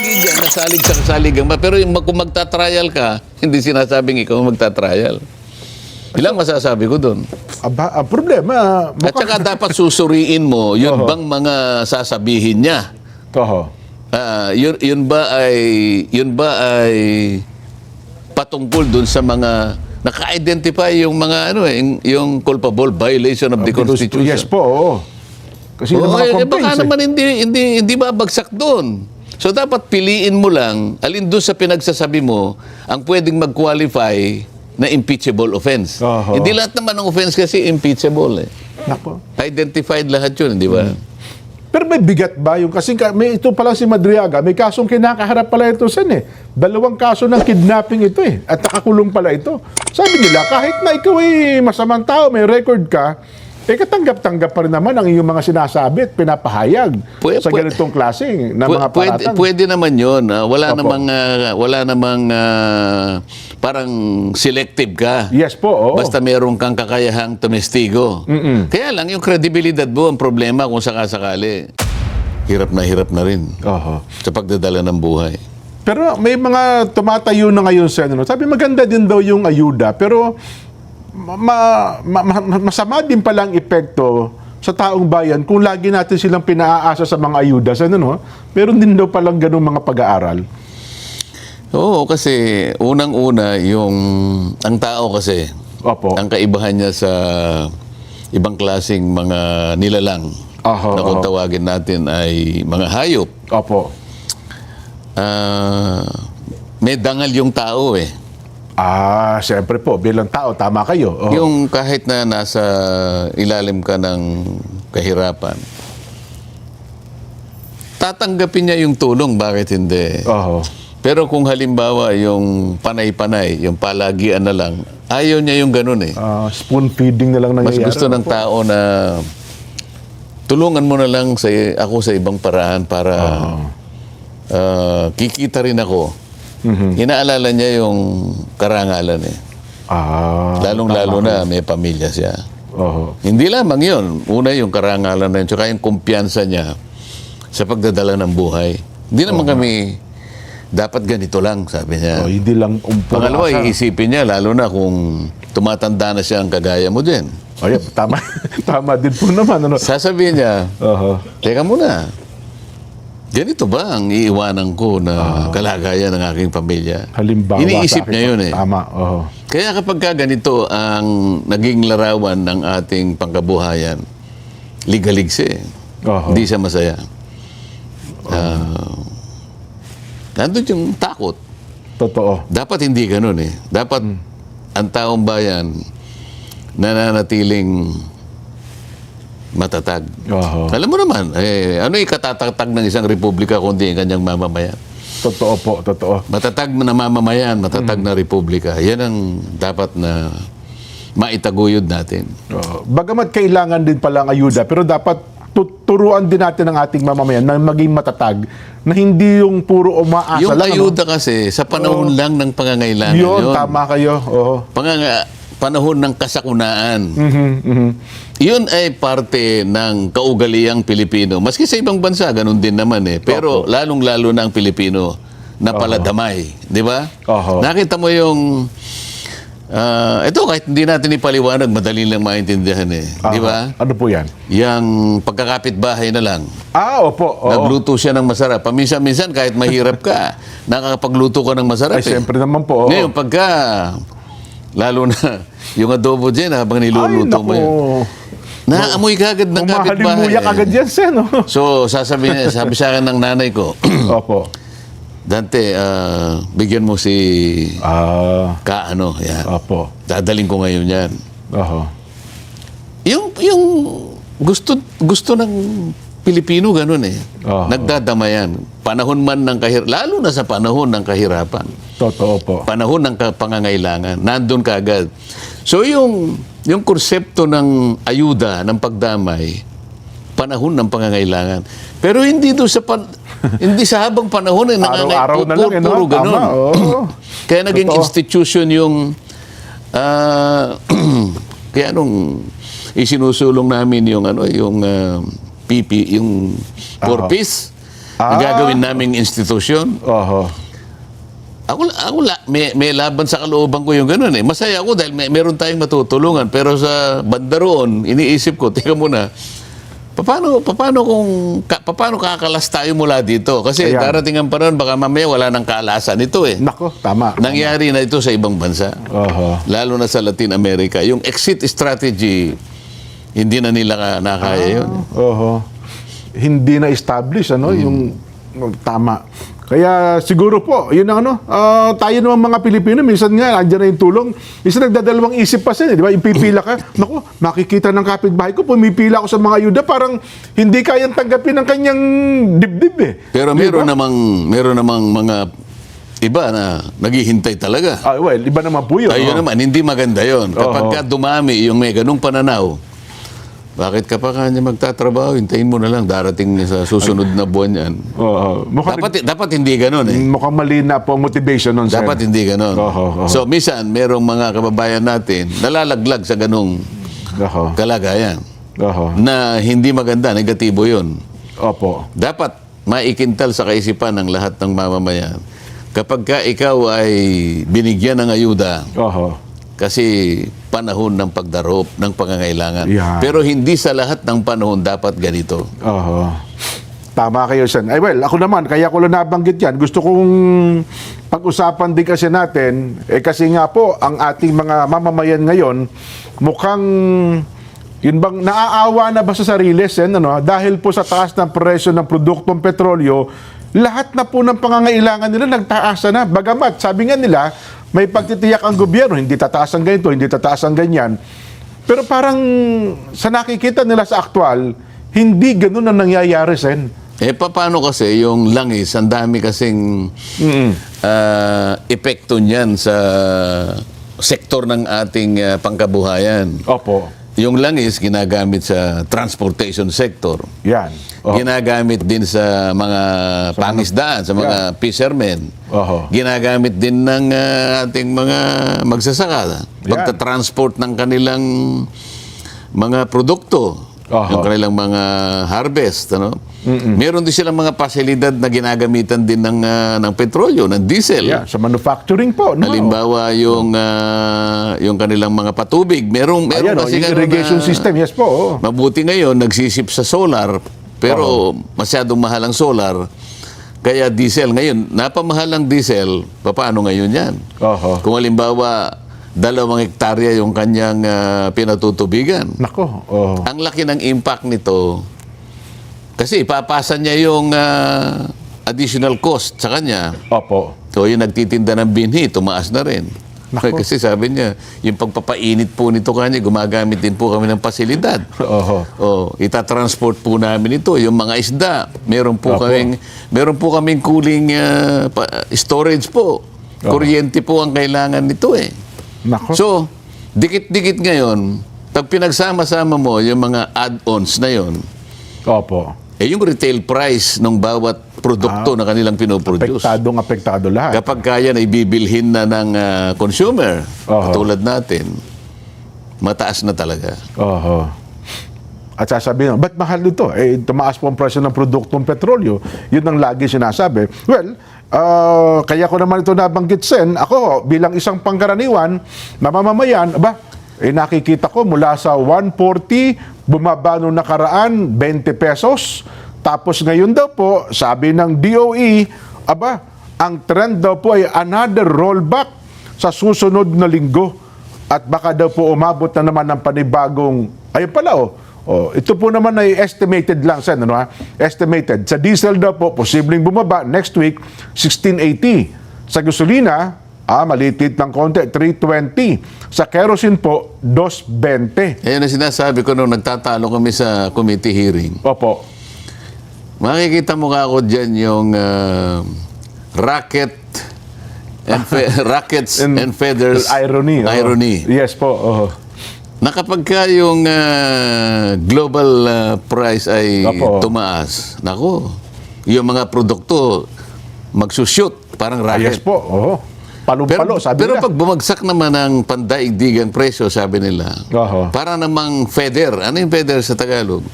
Lagi dyan, nasalig sa kasaligan. Pero yung kung magta-trial ka, hindi sinasabing ikaw magta-trial. Ilang masasabi ko doon. Aba, ang problema, At saka dapat susuriin mo, yun bang mga sasabihin niya? Oho. Yun ba ay patungkol doon sa mga naka-identify yung mga yung culpable violation of the Constitution? Yes po, oo. Kasi yung mga baka complaints, naman hindi babagsak doon. So dapat piliin mo lang alin doon sa pinagsasabi mo ang pwedeng mag-qualify na impeachable offense. Oho. Hindi lahat naman ng offense kasi impeachable. Nako. Identified lahat yun, di ba? Pero may bigat ba yung kasi may ito pala si Madriaga, may kasong kinakaharap pala ito sen eh. 2 kaso ng kidnapping ito eh. At nakakulong pala ito. Sabi nila, kahit na ikaw ay masamang tao, may record ka, katanggap-tanggap pa rin naman ang iyong mga sinasabi at pinapahayag sa ganitong klase na mga paratang. Pwede naman yun. Wala Opo. namang parang selective ka. Yes po, oo. Basta meron kang kakayahang tumestigo. Kaya lang, yung credibilidad mo ang problema kung sakasakali. Hirap na rin Oho. sa pagdadala ng buhay. Pero may mga tumatayo na ngayon sa ano. Sabi maganda din daw yung ayuda, pero masama din palang epekto sa taong bayan kung lagi natin silang pinaaasa sa mga ayuda. Ano, no? Meron din daw palang ganung mga pag-aaral. Oo, kasi unang-una, ang tao kasi, Opo. ang kaibahan niya sa ibang klaseng mga nilalang Oho, na kung tawagin natin ay mga hayop. Opo. May dangal yung tao eh. Siyempre po, bilang tao, tama kayo. Oho. Yung kahit na nasa ilalim ka ng kahirapan, tatanggapin niya yung tulong, bakit hindi? Oho. Pero kung halimbawa yung panay-panay, yung palagian na lang, ayaw niya yung ganun eh. Spoon feeding na lang Mas nangyayari. gusto ng tao na tulungan mo na lang ako sa ibang paraan para kikita rin ako. Inaalala niya yung karangalan eh. Lalong-lalo na may pamilya siya. Oho. Hindi lamang yun. Una yung karangalan na yun, tsaka yung kumpiyansa niya sa pagdadala ng buhay. Hindi naman kami dapat ganito lang, sabi niya. Hindi lang Pangalawa, iisipin niya, lalo na kung tumatanda na siya ang kagaya mo din. Tama. Tama din po naman. Ano? Sasabihin niya, Oho. teka muna, ganito ba ang iiwanan ko na kalagayan ng aking pamilya? Halimbawa Iniisip sa akin niya yun eh. Tama. Oho. Kaya kapag ganito ang naging larawan ng ating pangkabuhayan, ligaligsi eh. Oho. Hindi siya masaya. Nandun yung takot. Totoo. Dapat hindi ganun eh. Dapat ang taong bayan nananatiling matatag. Oho. Alam mo naman, ano yung katatatag ng isang republika kundi ang kanyang mamamayan? Totoo po. Totoo. Matatag na mamamayan, matatag na republika. Yan ang dapat na maitaguyod natin. Bagamat kailangan din pala ang ayuda, pero dapat turuan din natin ang ating mamamayan na maging matatag, na hindi yung puro umaasa Yung lang. ayuda kasi, sa panahon lang ng pangangailangan Yun, tama kayo. Oho. Panahon ng kasakunaan. Yun ay parte ng kaugaliang Pilipino. Maski sa ibang bansa, ganun din naman eh. Pero lalong-lalo na ang Pilipino na paladamay. Di ba? Oho. Nakita mo yung... ito, kahit hindi natin ipaliwanag, madali lang maintindihan eh. Di ba? Ano po yan? Yang pagkakapit-bahay na lang. Opo. Oo. Nagluto siya ng masarap. Paminsan-minsan, kahit mahirap ka, nakakapagluto ka ng masarap Ay, siyempre naman po. Ngayon, pagka... Lalo na yung adobo dyan habang niluluto mo yun. Naamoy kagad ng kapitbahay. Mahalimuya kagad yan, sen. No? So, sabi sa akin ng nanay ko, Opo. Dante, bigyan mo si Kaano. Yan. Opo. Dadaling ko ngayon yan. Oho. Yung gusto ng Pilipino ganun eh. Nagdadamayan. Panahon man ng lalo na sa panahon ng kahirapan. Totoo po. Panahon ng pangangailangan. Nandun ka agad. So yung konsepto ng ayuda, ng pagdamay, panahon ng pangangailangan. Pero hindi doon sa hindi sa habang panahon Araw-araw na lang, puro ganun. Tama, oo. Kaya naging Totoo. institution yung kaya nung isinusulong namin yung PP, yung 4 piece. na gagawin naming institusyon. Oho. May laban sa kalooban ko yung gano'n eh. Masaya ako dahil meron tayong matutulungan. Pero sa banda roon, iniisip ko, teka muna, paano kakalas tayo mula dito? Kasi Ayan. darating ang panahon, baka mamaya wala nang kaalasan ito eh. Nako, tama. Nangyari na ito sa ibang bansa. Oho. Lalo na sa Latin America. Yung exit strategy, hindi na nila nakaya yun. Oho. Hindi na establish yung tama. Kaya siguro po, yun ang tayo naman mga Pilipino, minsan nga, andyan na yung tulong. Minsan nagdadalawang isip pa di ba? Ipipila ka, naku, makikita ng kapitbahay ko, pumipila ako sa mga ayuda, parang hindi kayang tanggapin ng kanyang dibdib eh. Pero meron namang mga iba na naghihintay talaga. Well, iba naman po yun. Ayun naman, hindi maganda yon. Kapag ka dumami yung may ganung pananaw, bakit ka pa kanya magtatrabaho? Hintayin mo na lang, darating sa susunod na buwan yan. Dapat hindi ganon eh. Mukhang mali na po ang motivation nun, sir. Dapat hindi ganon. Oho. So, minsan, merong mga kababayan natin nalalaglag sa ganung Oho. kalagayan Oho. na hindi maganda, negatibo yun. Opo. Dapat maikintal sa kaisipan ng lahat ng mamamayan. Kapag ka ikaw ay binigyan ng ayuda, Oho. kasi panahon ng pagdarop ng pangangailangan. Yan. Pero hindi sa lahat ng panahon dapat ganito. Oho. Tama kayo, Sen. Ako naman, kaya ko lang nabanggit yan. Gusto kong pag-usapan din kasi natin, kasi nga po, ang ating mga mamamayan ngayon, mukhang, yun bang, naaawa na ba sa sarili, Sen? Dahil po sa taas ng presyo ng produktong petrolyo, lahat na po ng pangangailangan nila nagtaasa na. Bagamat, sabi nga nila, may pagtitiyak ang gobyerno, hindi tataas ang ganito, hindi tataas ang ganyan. Pero parang sa nakikita nila sa aktual, hindi ganun ang nangyayari, Sen. Paano kasi yung langis, ang dami kasing epekto niyan sa sektor ng ating pangkabuhayan. Opo. Yung langis, ginagamit sa transportation sector. Yan. Ginagamit din sa mga pangisdaan, sa mga fishermen. Oho. Ginagamit din ng ating mga magsasaka. Pagta-transport ng kanilang mga produkto. Oho. Yung kanilang mga harvest. Meron din silang mga pasilidad na ginagamitan din ng petrolyo, ng diesel. Yeah, sa manufacturing po. Halimbawa, yung kanilang mga patubig. Meron Ayan, kasi yung irrigation system, yes po. mabuti ngayon, nagsisip sa solar, pero masyadong mahal ang solar. Kaya diesel ngayon, napamahal ang diesel, paano ngayon yan? Oho. Kung halimbawa, 2 hektarya yung kanyang pinatutubigan. Nako. Oho. Ang laki ng impact nito, kasi ipapasa niya yung additional cost sa kanya. Opo. So, yung nagtitinda ng binhi, tumaas na rin. Nako. Kasi sabi niya, yung pagpapainit po nito kanya, gumagamit din po kami ng pasilidad. Oho. Itatransport po namin ito, yung mga isda. Meron po kaming cooling storage po. Kuryente po ang kailangan nito eh. Nako. So, dikit-dikit ngayon, pag pinagsama-sama mo yung mga add-ons na yon, Opo. yung retail price ng bawat produkto na kanilang pinoproduce. Apektado lahat. Kapag kaya na ibibilhin na ng consumer, tulad natin, mataas na talaga. Oho. At sasabihin, ba't mahal ito? Tumaas po ang presyo ng produktong petrolyo. Yun ang lagi sinasabi. Well, kaya ko naman ito nabanggit, Sen. Ako, bilang isang pangkaraniwan na mamamayan, nakikita ko mula sa 140, bumaba nung nakaraan, 20 pesos. Tapos ngayon daw po, sabi ng DOE, ang trend daw po ay another rollback sa susunod na linggo. At baka daw po umabot na naman ng panibagong, ayun pala ito po naman ay estimated lang, Sen, estimated. Sa diesel daw po, posibleng bumaba next week, 1680. Sa gasolina, malitit ng konti, 320. Sa kerosene po, 220. Ayan ang sinasabi ko nung nagtatalo kami sa committee hearing. Opo. Makikita mo ka ako dyan yung rackets and feathers Irony. irony. Yes po. Na kapag ka yung global price ay tumaas, nako, yung mga produkto magsushoot, parang racket. Yes po. Palong-palo, sabi pero nila. pag bumagsak naman ang pandaigdigang presyo, sabi nila, para namang feather. Ano yung feather sa Tagalog?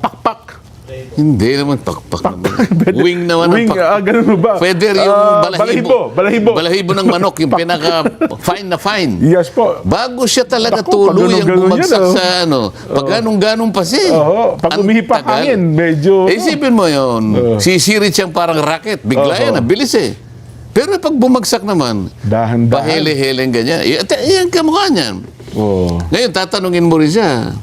Pakpak. Hindi naman, pakpak naman. Wing naman ang Wing, pakpak. ganun ba? Pwede yung balahibo. Balahibo. Balahibo ng manok, yung pinaka-fine na fine. Yes po. Bago siya talaga Naku, tuluyang pag ganun-ganun bumagsak yan, sa pag ganong-ganong pa siya. Oo, pag Ang umihipa tagal. hangin, medyo... Isipin mo yun, sisirit siyang parang rocket. Bigla yan, bilis eh. Pero pag bumagsak naman, Dahan-dahan. pahele-heleng ganyan. Yan kamukha niyan. Oo. Ngayon, tatanungin mo rin siya,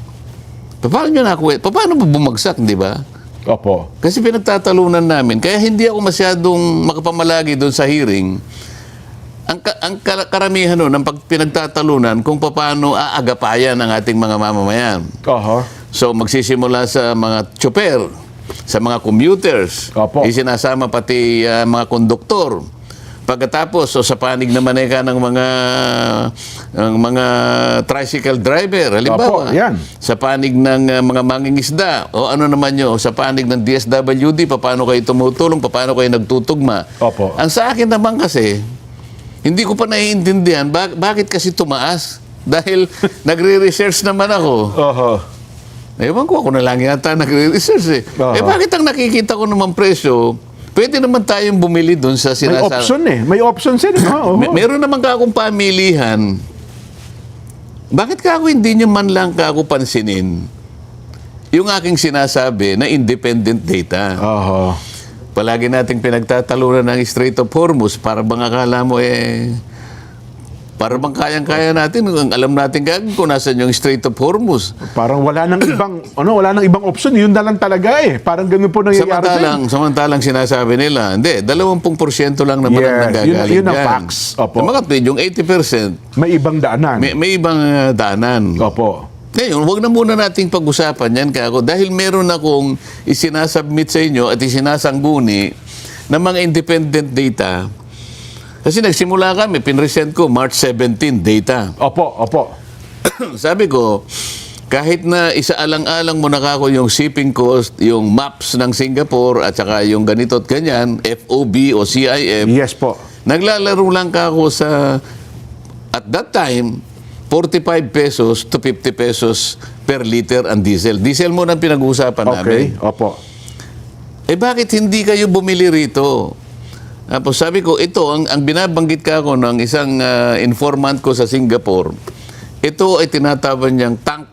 paano nyo nakuha? Paano ba bumagsak, di ba? Opo. Kasi pinagtatalunan namin. Kaya hindi ako masyadong makapamalagi doon sa hearing. Ang karamihan nun, ang pinagtatalunan kung paano aagapayan ang ating mga mamamayan. Oho. So, magsisimula sa mga chopper, sa mga commuters, Opo. isinasama pati mga konduktor. Pagkatapos, so sa panig naman ng mga tricycle driver, halimbawa, Opo, yan. sa panig ng mga mangingisda, o ano naman nyo, sa panig ng DSWD, paano kayo tumutulong, paano kayo nagtutugma. Opo. Ang sa akin naman kasi, hindi ko pa naiintindihan, bakit kasi tumaas? Dahil nagre-research naman ako. Oho. Ewan ko, ako na lang yata nagre-research eh. Oho. Bakit ang nakikita ko naman presyo, pwede naman tayong bumili doon sa May sinasabi. option eh. May option din. Oo. Meron naman ka akong pamilihan. Bakit ka ako hindi nyo man lang ka ako pansinin yung aking sinasabi na independent data? Oho. Palagi nating pinagtatalunan ng Strait of Hormuz para bang akala mo para bang kayang-kaya natin, alam natin kung nasan yung Strait of Hormuz. Parang wala nang ibang wala nang ibang option. Yun na lang talaga eh. Parang ganun po nangyayari sa Samantalang sinasabi nila, hindi, 20% lang naman ang Yes, nanggagaling yun ang dyan. facts. Opo. Yung mga yung 80%, May ibang daanan. may ibang daanan. Opo. Ngayon, huwag na muna nating pag-usapan yan kako dahil meron akong isinasubmit sa inyo at isinasangguni ng mga independent data. Kasi nagsimula kami, pinresent ko March 17 data. Opo. Sabi ko, kahit na isaalang-alang mo na kako yung shipping cost, yung maps ng Singapore at saka yung ganito at ganyan, FOB o CIF, Yes po. naglalaro lang kako sa, at that time, 45 pesos to 50 pesos per liter ang diesel. Diesel mo nang pinag-uusapan namin. Okay. Opo. Bakit hindi kayo bumili rito? Tapos sabi ko, ito, ang binabanggit ka ako ng isang informant ko sa Singapore, ito ay tinatawag niyang tank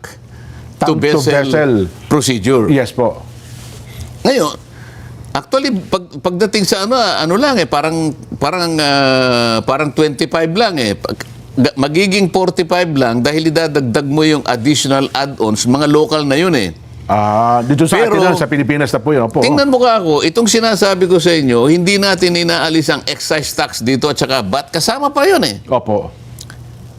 to vessel procedure. Yes po. Ngayon, actually, pagdating sa ano lang parang 25 lang magiging 45 lang dahil idadagdag mo yung additional add-ons, mga local na yun Dito sa Pero, atin sa Pilipinas na po yun. Opo. Tingnan mo ka ako, itong sinasabi ko sa inyo, hindi natin inaalis ang excise tax dito at saka VAT, kasama pa yun Opo.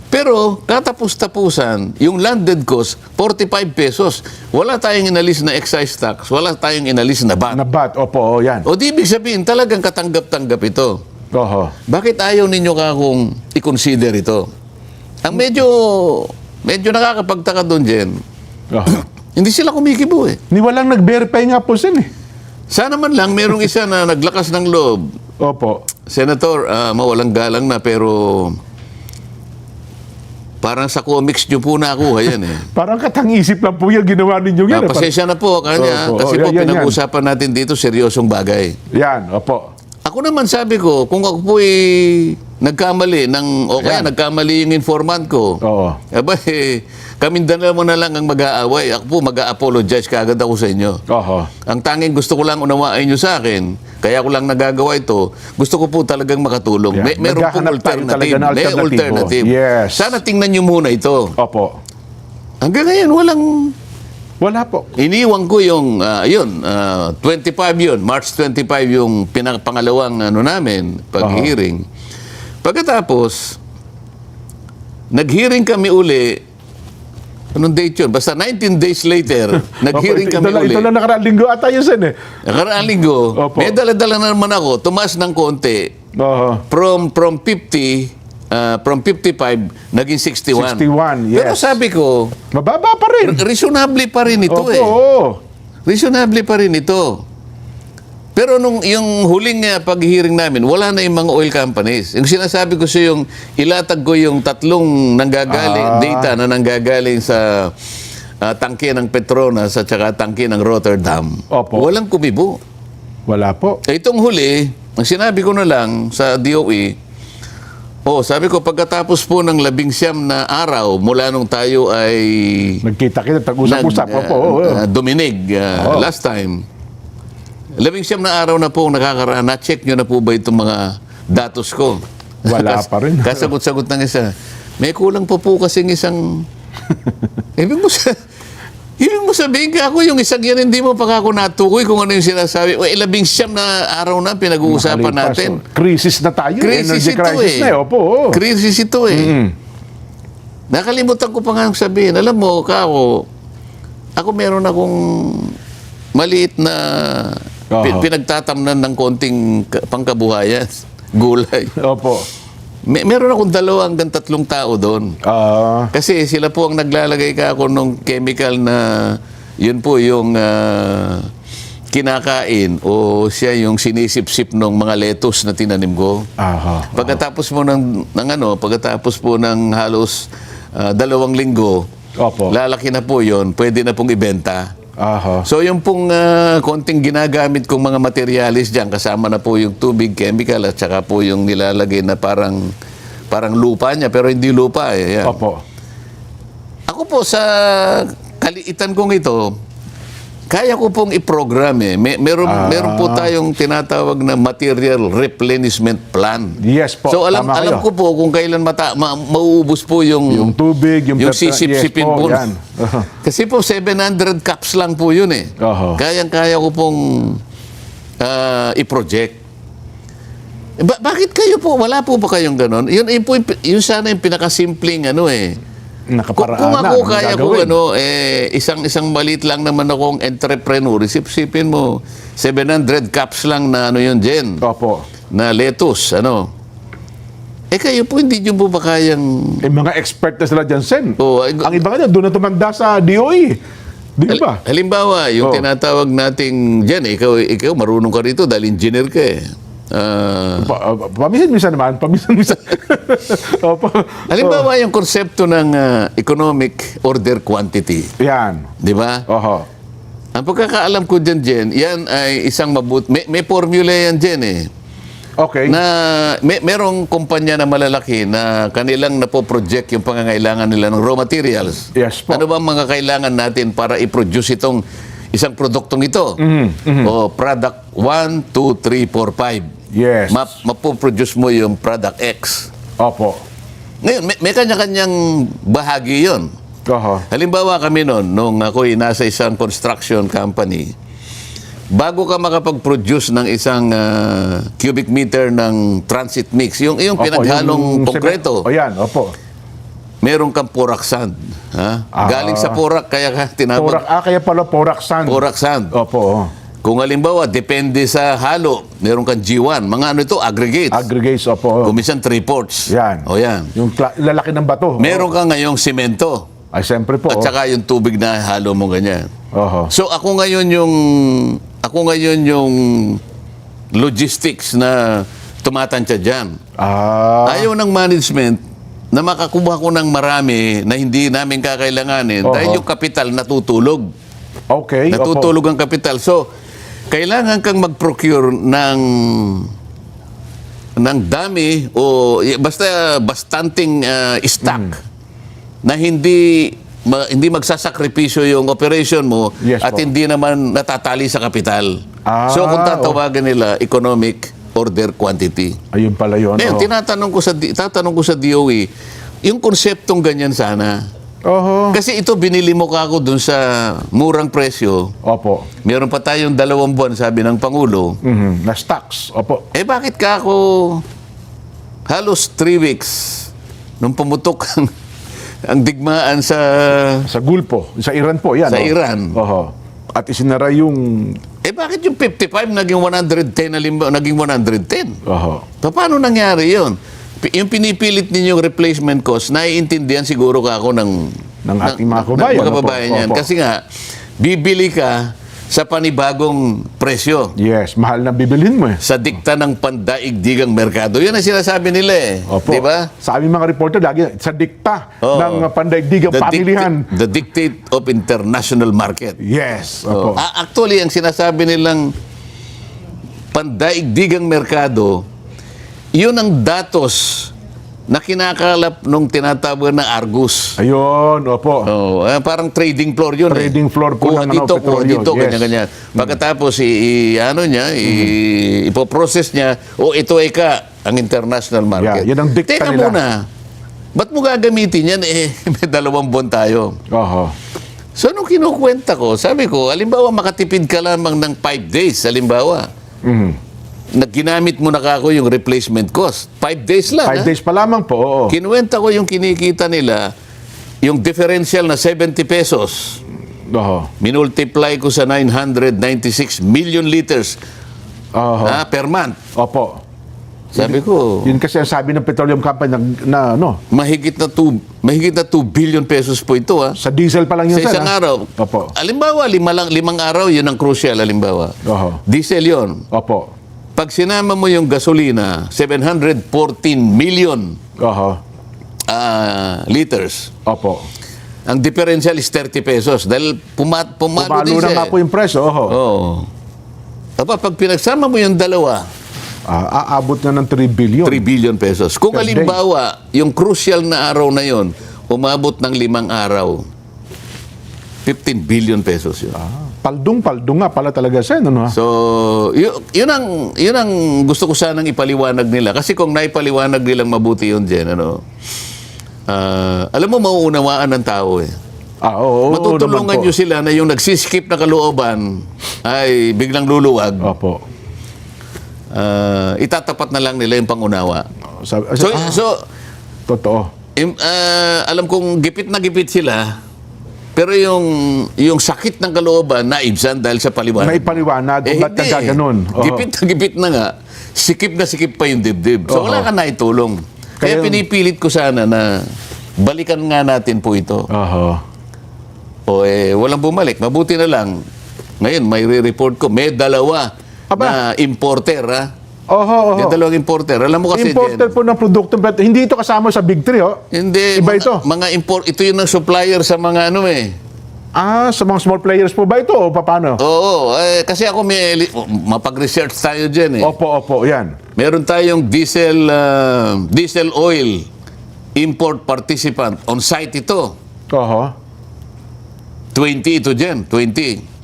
Pero katapos-tapusan, yung landed cost, 45 pesos. Wala tayong inalis na excise tax, wala tayong inalis na VAT. Nabat. Opo. Yan. O di ibig sabihin, talagang katanggap-tanggap ito. Oho. Bakit ayaw ninyo ka kung i-consider ito? Ang medyo nakakapagtaka doon, Jen, Oho. hindi sila kumikibo Ni walang nag-verify nga po sin eh. Sana man lang merong isa na naglakas ng loob. Opo. Senator, mawalang galang na pero parang sa comics nyo po nakuha yan Parang katang-isip lang po yung ginawa ninyo yan. Pasensya na po kanya. Opo. Kasi po Yan. pinag-usapan natin dito seryosong bagay. Yan. Opo. Ako naman sabi ko, kung ako po nagkamali kaya nagkamali yung informant ko. Oo. Kami dalawa na lang ang mag-aaway. Ako po mag-a-apologize kaagad ako sa inyo. Oho. Ang tanging gusto ko lang unawain nyo sa akin, kaya ko lang nagagawa ito, gusto ko po talagang makatulong. Yeah. Meron pong Naghahanap tayo talaga ng May alternatibo. alternative. Yes. Sana tingnan nyo muna ito. Opo. Hanggang ngayon, Wala po. iniwan ko yung, 25 yun, March 25 yung pangalawang namin, pag-hearing. Pagkatapos, nag-hearing kami uli, anong date yun? Basta 19 days later, nag-hearing kami uli. Ito lang nakaraang linggo ata yun sin eh. Nakaraang linggo, Opo. may dala-dala na naman ako, tumaas ng konti, Oho. from 55, naging 61. 61, yes. Pero sabi ko, Mababa pa rin. reasonable pa rin ito Opo. Reasonable pa rin ito. Pero yung huling pag-hearing namin, wala na yung mga oil companies. Yung sinasabi ko sa yung ilatag ko yung tatlong data na nanggagaling sa tangke ng Petronas at saka tangke ng Rotterdam. Opo. Walang kumibo. Wala po. Itong huli, ang sinabi ko na lang sa DOE, sabi ko, pagkatapos po ng 19 na araw mula nung tayo ay Nagkita-kita, tag-usap-usap. Opo. duminig last time, 19 na araw na po nakakaraan, na-check nyo na po ba itong mga datos ko? Wala pa rin. Kasagot-sagot ng isa. May kulang po kasing isang... Ibig mo sabihin ka ako, yung isang yan, hindi mo pa ako natukoy kung ano yung sinasabi. 19 na araw na pinag-uusapan Makalipas, natin. Crisis na tayo. Crisis Energy ito crisis na. Opo. Crisis ito Nakalimutan ko pa nga sabihin. Alam mo, ako meron akong maliit na pinagtatamnan ng konting pangkabuhayan. Gulay. Opo. Meron akong 2 hanggang 3 tao doon. Kasi sila po ang naglalagay ka ako ng chemical na yun po yung kinakain o siya yung sinisip-sip ng mga lettuce na tinanim ko. Pagkatapos mo pagkatapos po ng halos 2 linggo, Opo. lalaki na po yun, pwede na pong ibenta. So yung pong konting ginagamit kong mga materialis dyan, kasama na po yung tubig, chemical, at saka po yung nilalagay na parang lupa niya, pero hindi lupa eh. Yan. Opo. Ako po sa kaliitan kong ito, kaya ko pong i-program eh. Meron po tayong tinatawag na material replenishment plan. Yes po. So alam Tama kayo. ko po kung kailan mauubos po yung tubig, yung sisip-sipin yes po. Yan. Kasi po 700 cups lang po yun eh. Kayang-kaya ko pong i-project. Bakit kayo po? Wala po ba kayong ganon? Yun sana yung pinakasimpleng Kung ako kaya ko isang maliit lang naman akong entrepreneur, isip-sipin mo 700 cups lang na yun Jen. Opo. Na lettuce, kayo po hindi nyo po ba kayang... mga expert na sila dyan, Sen. Ang iba nga doon na tumanda sa DOE. Di ba? Halimbawa, yung tinatawag nating Jen, ikaw marunong ka rito dahil engineer ka eh. Paminsan naman. Opo. Halimbawa, yung konsepto ng economic order quantity. Yan. Di ba? Oho. Ang pagkakaalam ko dyan, Jen, yan ay isang may formula yan, Jen eh. Okay. Na merong kumpanya na malalaki na kanilang napoproject yung pangangailangan nila ng raw materials. Yes po. Ano ba ang mga kailangan natin para i-produce itong isang produktong ito? O product 1, 2, 3, 4, 5. Yes. Mapoproduce mo yung product X. Opo. Ngayon, may kanya-kanyang bahagi yon. Oho. Halimbawa kami nung ako'y nasa isang construction company, bago ka makapag-produce ng isang cubic meter ng transit mix, yung pinaghalong konkreto, yan, opo. meron kang porak sand. Galing sa porak, kaya ka tinawag Kaya pala porak sand. porak sand. Opo. Kung halimbawa, depende sa halo, meron kang G1. Mga aggregates. Aggregates, opo. Kumisan 3/4. Yan. O yan. Yung lalaki ng bato. Meron ka ngayong simento. Ay, siyempre po. At saka yung tubig na halo mo ganyan. Oho. So ako ngayon yung logistics na tumatantya dyan. Ayaw ng management na makakuha ko ng marami na hindi namin kakailanganin dahil yung kapital natutulog. Okay. Natutulog ang kapital. So, kailangan kang mag-procure ng dami o bastanting stock na hindi magsasakripisyo yung operation mo Yes at po. hindi naman natatali sa kapital. So kung tatawagan nila economic order quantity. Ayun pala yun. Ngayon, tatanong ko sa DOE, yung konseptong ganyan sana. Oho. Kasi ito binili mo ka ako dun sa murang presyo. Opo. Meron pa tayong 2 buwan, sabi ng Pangulo. Na stocks. Opo. Bakit ka ako halos 3 weeks nung pumutok ang digmaan sa Gulpo. Sa Iran po. Yan. Sa Iran. Oho. At isinara yung... Bakit yung 55 naging 110 naging 110? Oho. Paano nangyari yun? Yung pinipilit ninyong replacement cost, naiintindihan siguro ka ako ng ating mga kabayan. yan. Opo. Kasi nga, bibili ka sa panibagong presyo. Yes, mahal na bibilhin mo eh. Sa dikta ng pandaigdigang merkado. Yan ang sinasabi nila eh. Opo. Di ba? Sa aming mga reporter, lagi sa dikta Oo. ng pandaigdigang pamilihan. The dictate of international market. Yes. Oh. Opo. Actually, ang sinasabi nilang pandaigdigang merkado, yun ang datos na kinakalap nung tinatawag na Argus. Ayun, opo. Oh, parang trading floor yun. Trading floor po kuha ng dito, kuha petrolyo. dito, Yes. ganyan-ganyan. Pagkatapos, ipoprocess niya, ito ay ang international market. Yeah, yun ang dikta Teka nila. muna, ba't mo gagamitin yan? May 2 buwan tayo. Oho. So, nung kinukwenta ko, sabi ko, alimbawa, makatipid ka lamang ng 5 days, alimbawa. Ginamit mo na kako yung replacement cost. 5 days lang. 5 days pa lamang po, oo. Kinuwenta ko yung kinikita nila, yung differential na 70 pesos. Oho. Minultiply ko sa 996 million liters Oho. per month. Opo. Sabi ko, Yun kasi ang sabi ng petroleum company na ano, mahigit na 2 billion pesos po ito. sa diesel pa lang yun, Sa sir, isang ha? araw. Opo. Alimbawa, 5 araw, yun ang crucial, alimbawa. Oho. Diesel yun. Opo. Pag sinama mo yung gasolina, 714 million Oho. liters. Opo. Ang differential is 30 pesos dahil pumalo Pumalo din na siya. nga po yung presyo, oho. Oo. Pag pinagsama mo yung dalawa, Aabot na ng 3 billion. 3 billion pesos. Kung Per day. halimbawa, yung crucial na araw na yon, umabot ng 5 araw, 15 billion pesos yun. Paldung nga pala talaga, sir, ano, ha? So, yun ang gusto ko sanang ipaliwanag nila. Kasi kung naipaliwanag nilang mabuti yun dyan, alam mo, mauunawaan ng tao eh. Oo, Matutulungan naman po. nyo sila na yung nagsiskip na kalooban ay biglang luluwag. Opo. Itatapat na lang nila yung pangunawa. Sabi, So, totoo. alam kong gipit na gipit sila, pero yung sakit ng kalooban naibsan dahil sa paliwanag. May paliwanag kung ba't hindi. kagaganon. Oho. Gipit na nga, sikip pa yung dibdib. So, Oho. wala ka naitulong. Kaya Kaya- pinipilit ko sana na balikan nga natin po ito. Oho. Walang bumalik. Mabuti na lang. Ngayon, may re-report ko. May 2 na importer, ha? Oho, May oho. 2 importer. Alam mo kasi, Importer Jen, po ng produkto. But hindi ito kasama sa Big Three, oh. hindi, Iba ito. mga ito yung supplier sa mga Sa mga small players po ba ito o paano? Oo, kasi ako mapag-research tayo dyan eh. Opo, opo, yan. Meron tayong diesel oil import participant. On site ito. Oho. 20 ito dyan, 20.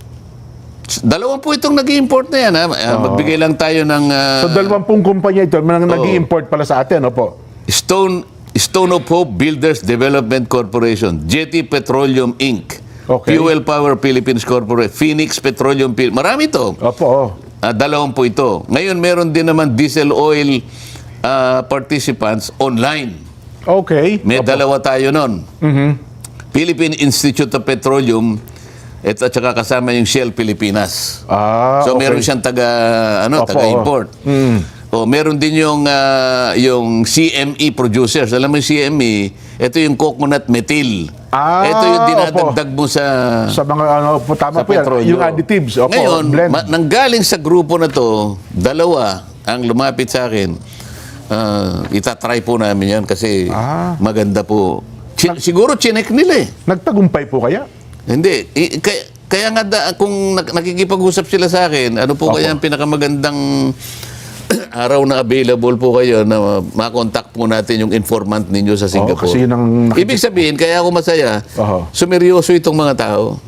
2 po itong nag-import na yan. Ha? Magbigay lang tayo ng So, 20 kumpanya ito, nag-i-import pala sa atin, opo. Stone of Hope Builders Development Corporation, Jetty Petroleum Inc., Okay. Fuel Power Philippines Corporation, Phoenix Petroleum marami ito. Opo, oh. 2 po ito. Ngayon, meron din naman diesel oil participants online. Okay. May 2 tayo nun. Philippine Institute of Petroleum, at saka kasama yung Shell Pilipinas. So, okay. meron siyang Opo, taga-import. Meron din yung CME producers. Alam mo yung CME, ito yung coconut methyl. Ito yung dinadagdag mo sa Sa mga, tama sa po yan, petrolyo. yung additives, opo, Ngayon, blend. nanggaling sa grupo na to, 2 ang lumapit sa akin. Itatry po namin yan kasi maganda po. Siguro chinek nila eh. Nagtagumpay po kaya? Hindi. Kaya nga kung nakikipag-usap sila sa akin, ano po kaya ang pinakamagandang araw na available po kayo na makontak po natin yung informant ninyo sa Singapore. kasi yun ang Ibig sabihin, kaya ako masaya, Oho. sumeryoso itong mga tao.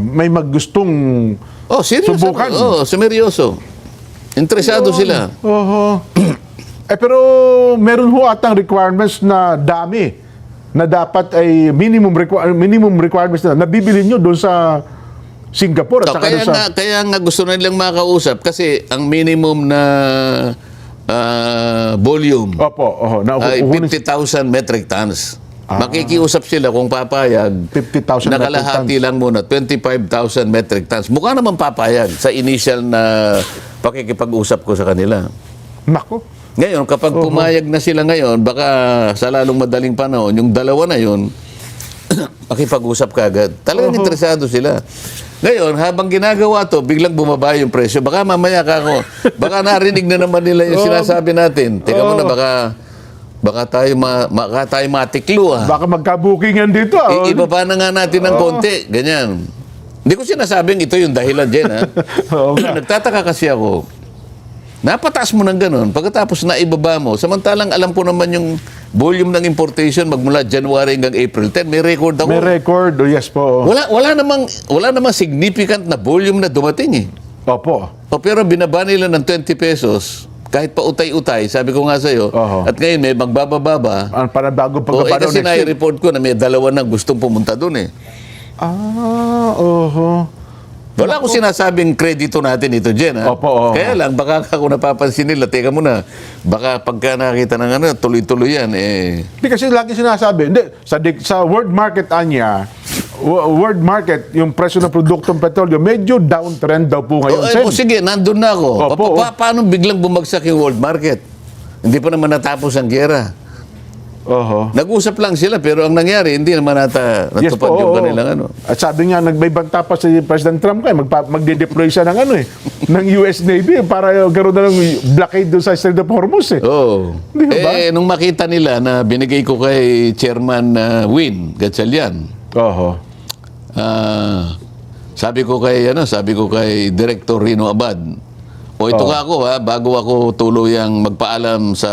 May maggustong Seryoso. Subukan. Sumeryoso. Interesado sila. Oho. Pero meron ho atang requirements na dami na dapat ay minimum requirements na nabibili nyo doon sa Singapore at saka doon sa... Kaya nga gusto na nilang makausap kasi ang minimum na volume Opo, oho. ay 50,000 metric tons. Makikiusap sila kung papayag. 50,000 metric Nakalahati tons. lang muna, 25,000 metric tons. Mukha naman papayag sa initial na pakikipag-usap ko sa kanila. Nako. Ngayon, kapag pumayag na sila ngayon, baka sa lalong madaling panahon, yung 2 na yun, makipag-usap ka agad. Talagang interesado sila. Ngayon, habang ginagawa to, biglang bumaba yung presyo. Baka mamaya baka narinig na naman nila yung sinasabi natin. Teka muna, baka tayo matiklo Baka magka-bookingan dito. Ibaba na nga natin ng konti. Ganyan. Hindi ko sinasabing ito yung dahilan, Jen. Oo nga. Nagtataka kasi ako. Napataas mo ng ganun. Pagkatapos na ibaba mo, samantalang alam ko naman yung volume ng importation magmula January hanggang April 10. May record ako. May record, yes po. Wala namang significant na volume na dumating eh. Opo. Pero binaba nila ng 20 pesos, kahit pa utay-utay, sabi ko nga sa'yo, at ngayon may magbababa. Para bago Kasi pagbaba next week. nai-report ko na may dalawa na gustong pumunta doon eh. Oho. Wala akong sinasabing kredito natin ito, Jen. Ha? Opo. Kaya lang, baka kung napapansin nila, teka muna, baka pagka nakita ng tuloy-tuloy yan, eh. Hindi kasi lagi sinasabi, sa world market, Anya, world market, yung presyo ng produktong petrolyo, medyo downtrend daw po ngayon, Sen. Sige, nandun na ako. Opo. Paano biglang bumagsak yung world market? Hindi pa naman natapos ang gera. Oho. Nag-usap lang sila, pero ang nangyari, hindi naman natupad yung kanilang At sabi nga, nagbibanta pa si President Trump kayo, magde-deploy siya ng ng US Navy para gano'n na ng blockade doon sa Strait of Hormuz eh. Oo. Di ba? Nung makita nila na binigay ko kay Chairman Win Gatchalian, Oho. sabi ko kay Director Rino Abad, ito ka ako bago ako tuluyang magpaalam sa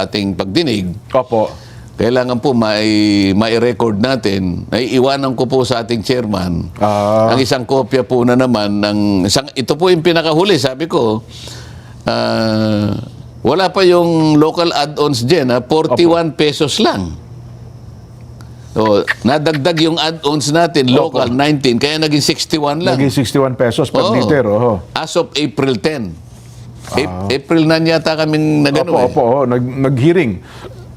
ating pagdinig, Opo. kailangan po mai-record natin, naiiwanan ko po sa ating chairman ang isang kopya po na naman ito po yung pinakahuli, sabi ko, wala pa yung local add-ons dyan, 41 pesos lang. So, nadagdag yung add-ons natin, local, 19, kaya naging 61 lang. Naging 61 pesos per liter. Oho. As of April 10. April 9 yata kaming nagano Opo. Nag-hearing.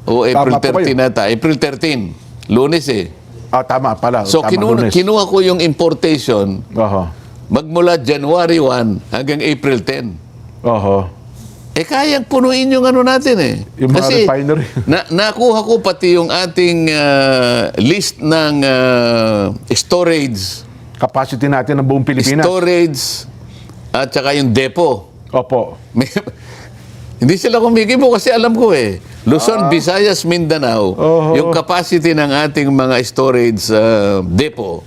O April Tama po 13 nata. April 13. Lunes eh. Tama pala. So, Lunes. kinuha ko yung importation Oho. magmula January 1 hanggang April 10. Oho. Kayang punuin yung natin eh. Yung mga Kasi refinery. nakuha ko pati yung ating list ng storage. Capacity natin ng buong Pilipinas. Storage at saka yung depo. Opo. Hindi sila kumikibo kasi alam ko eh. Luzon, Visayas, Mindanao, yung capacity ng ating mga storage depo,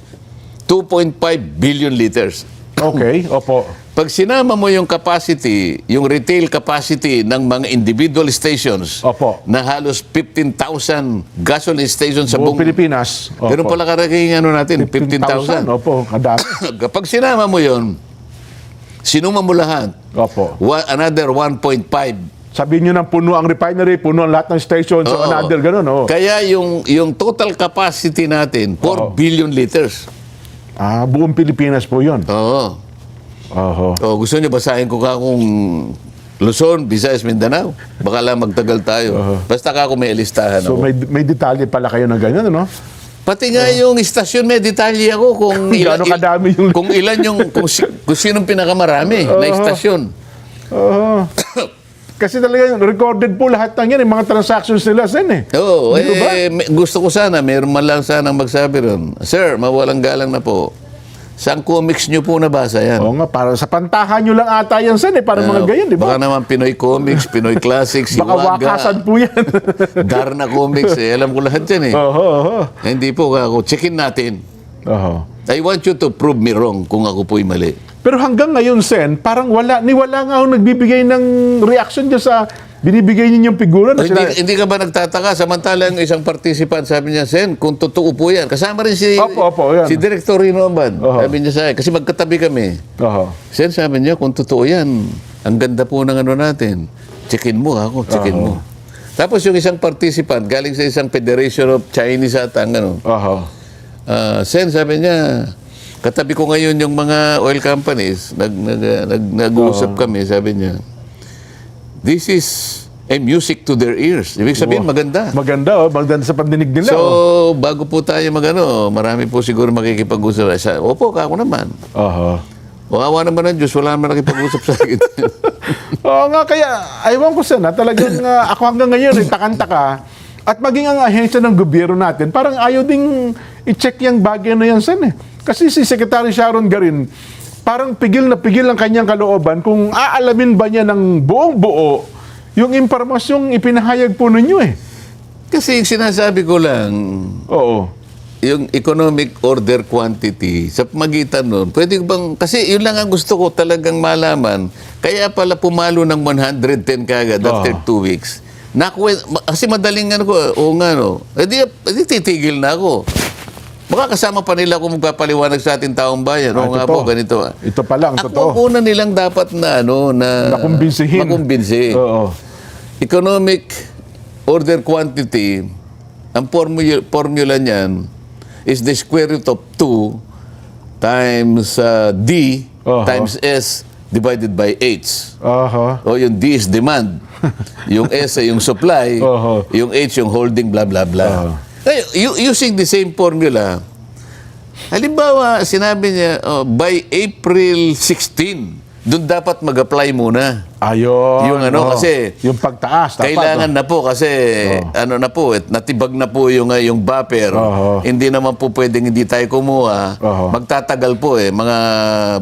2.5 billion liters. Okay, opo. Pag sinama mo yung capacity, yung retail capacity ng mga individual stations Opo. na halos 15,000 gasoline stations sa Buong buong Pilipinas. Opo. Ganun pala karaging natin, 15,000. Opo, kadami. Kapag sinama mo yun, sinuma mo lahat, Opo. another 1.5. Sabihin nyo ng puno ang refinery, puno ang lahat ng stations, so another, ganun, Kaya yung total capacity natin, 4 billion liters. Buong Pilipinas po yun. Oo. Oho. Gusto nyo basahin ko kung Luzon, Visayas, Mindanao? Baka lang magtagal tayo. Basta kung may listahan So ako. may detalye pala kayo ng ganyan, ano? Pati nga yung istasyon, may detalye ako kung Gaano kadami yung... kung ilan yung kung sinong pinakamarami na istasyon. Oho. Kasi talaga recorded po lahat ng yan, yung mga transactions nila, Sen eh. Oo, Di ba? gusto ko sana, meron man lang sanang magsabi ron, Sir, mawalang galang na po. Saan comics nyo po nabasa yan? Oo nga, para sa pantahan nyo lang ata yan, Sen eh, para mga ganyan, di ba? Baka naman Pinoy Comics, Pinoy Classics, Baka wakasan po yan. Darna Comics, alam ko lahat yan eh. Oho. Hindi po ako, checkin natin. Oho. I want you to prove me wrong kung ako po'y mali. Pero hanggang ngayon, Sen, parang wala nga ako nagbibigay ng reaction dyan sa binibigay ninyong figura. Na Hindi ka ba nagtataka? Samantalang isang participant, sabi niya, Sen, kung totoo po yan. Kasama rin si Opo, yan. Director Rino Abad. Sabi niya sa akin, kasi magkatabi kami. Oho. Sen, sabi niya, kung totoo yan, ang ganda po ng natin. Checkin mo ako, checkin mo. Tapos yung isang participant, galing sa isang Federation of Chinese atang, Oho. Sen, sabi niya, katabi ko ngayon yung mga oil companies, nag-uusap kami, sabi niya, this is a music to their ears. Ibig sabihin, maganda. Maganda sa pandinig nila. So, bago po tayo marami po siguro makikipag-usap. Opo, ako naman. Oho. Wawa naman ang Diyos, wala naman nakipag-usap sa akin. Oo nga, kaya, aywan ko sana, talagang ako hanggang ngayon, takanta-taka. At maging ang ahensya ng gobyerno natin, parang ayaw ding i-check yung bagay na yan, Sen eh. Kasi si Secretary Sharon Garin, parang pigil na pigil ang kanyang kalooban kung aalamin ba niya ng buong buo yung impormasyong ipinahayag po ninyo eh. Kasi yung sinasabi ko lang, Oo. yung economic order quantity, sa magitan nun, pwede bang, kasi yun lang ang gusto ko talagang malaman, kaya pala pumalo ng 110 kagad after 2 weeks. Kasi madaling ano ko, oo nga no, edi titigil na ako. Baka kasama pa nila kung magpapaliwanag sa ating taong bayan. Oo nga po, ganito. Ito pa lang, totoo. Ako una nilang dapat na, Makumbinsihin. makumbinsi. Oo. Economic order quantity, ang formula niyan is the square root of 2 times D times S divided by H. Aha. O yung D is demand, yung S ay yung supply, yung H yung holding, blah, blah, blah. Using the same formula, halimbawa, sinabi niya, by April 16, doon dapat mag-apply muna. Ayun. Yung ano, kasi yung pagtaas. Dapat, kailangan na po kasi ano na po, natibag na po yung buffer. Hindi naman po pwedeng hindi tayo kumuha. Magtatagal po mga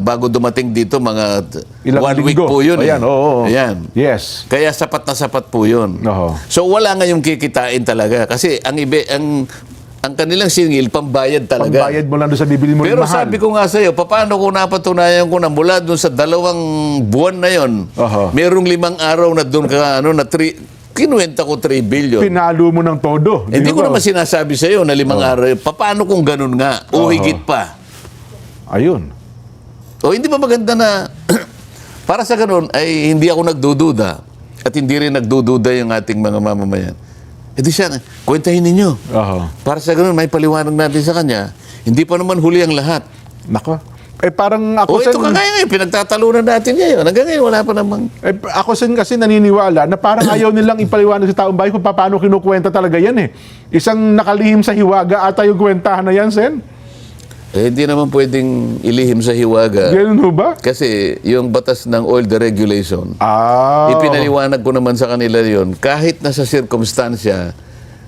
bago dumating dito, mga Ilang 1 week linggo. po yun. Ayan, oo. Ayan. Yes. Kaya sapat na sapat po yun. So wala ngayong kikitain talaga. Kasi ang kanilang singil, pambayad talaga. Pambayad mo lang doon sa bibili mo rin Pero mahal. sabi ko nga sa'yo, paano ko napatunayan ko na mula doon sa 2 buwan na yon, merong 5 araw na doon ka, kinuwenta ko 3 billion. Pinalo mo ng todo. Hindi ko ba? naman sinasabi sa'yo na 5 araw. Paano kung ganun nga? O higit pa? Ayun. O hindi ba maganda na para sa ganun ay hindi ako nagdududa at hindi rin nagdududa yung ating mga mamamayan. E di siya, kwentahin ninyo. Para sa ganun, may paliwanag natin sa kanya. Hindi pa naman huli ang lahat. Nako. Parang ako Ito ka ngayon, pinagtatalunan natin ngayon. Hanggang ngayon, wala pa namang... ako kasi naniniwala na parang ayaw nilang ipaliwanag sa taong bayan kung paano kinukwenta talaga yan eh. Isang nakalihim sa hiwaga ata yung kwentahan na yan, Sen. Hindi naman pwedeng ilihim sa hiwaga. Ganun ho ba? Kasi yung batas ng oil deregulation, ipinaliwanag ko naman sa kanila yon kahit nasa sirkumstansya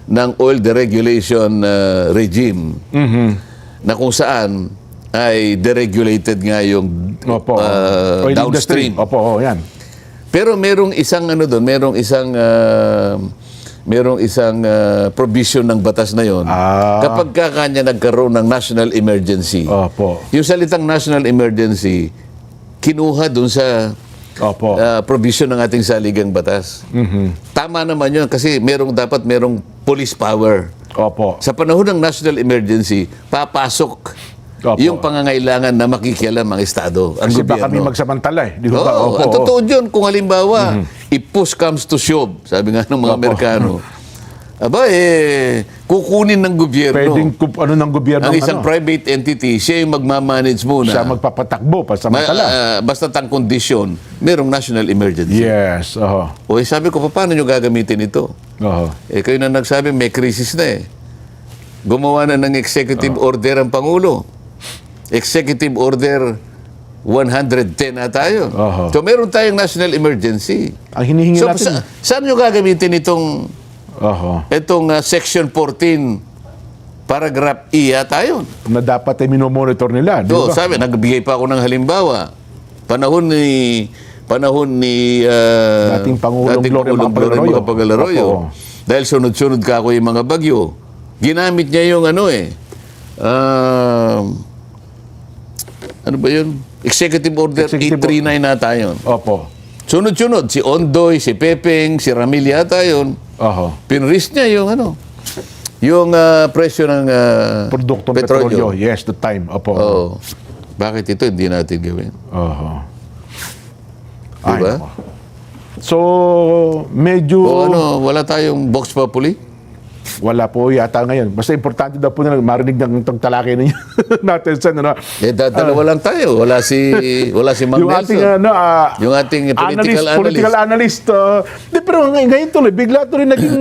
ng oil deregulation regime, na kung saan ay deregulated nga yung Oil downstream. industry. Opo, yan. Pero merong isang merong isang provision ng batas na yon. Kapag kanya nagkaroon ng national emergency. Yung salitang national emergency, kinuha dun sa provision ng ating saligang batas. Tama naman yun kasi dapat merong police power. Sa panahon ng national emergency, papasok yung pangangailangan na makikialam ang Estado, ang Kasi gobyerno. baka may magsamantala eh. Di ba? Ang totoo dyan, kung halimbawa, if push comes to shove, sabi nga ng mga Amerikano, kukunin ng gobyerno. Pwedeng ng gobyerno. Ang isang private entity, siya yung magmamanage muna. Siya magpapatakbo, pasamantala. Basta't ang kondisyon, merong national emergency. Yes. Sabi ko, paano nyo gagamitin ito? Kayo na nagsabi, may krisis na eh. Gumawa na ng executive order ang Pangulo. Executive order 110 na tayo. So meron tayong national emergency. Ang hinihingi natin. Saan nyo gagamitin itong section 14 paragraph E yata yun? Na dapat ay minomonitor nila. Di ba? Sabi, nagbigay pa ako ng halimbawa. Panahon ni dating Pangulong Gloria Macapagal Arroyo. Dahil sunod-sunod ka ako yung mga bagyo. Ginamit niya yung ano ba yun? Executive Order 839 na tayo. Sunod-sunod, si Ondoy, si Pepeng, si Ramil yata yun. Pinris niya yung presyo ng produktong petrolyo. Yes, the time. Bakit ito hindi natin gawin? Diba? So, medyo... wala tayong Vox Populi? Wala po yata ngayon. Basta importante daw po na marinig ng talakay ninyo natin sa dalawa lang tayo. Wala si Mang yung Nelson. ating yung ating political analyst. Pero ngayon tuloy, bigla tuloy naging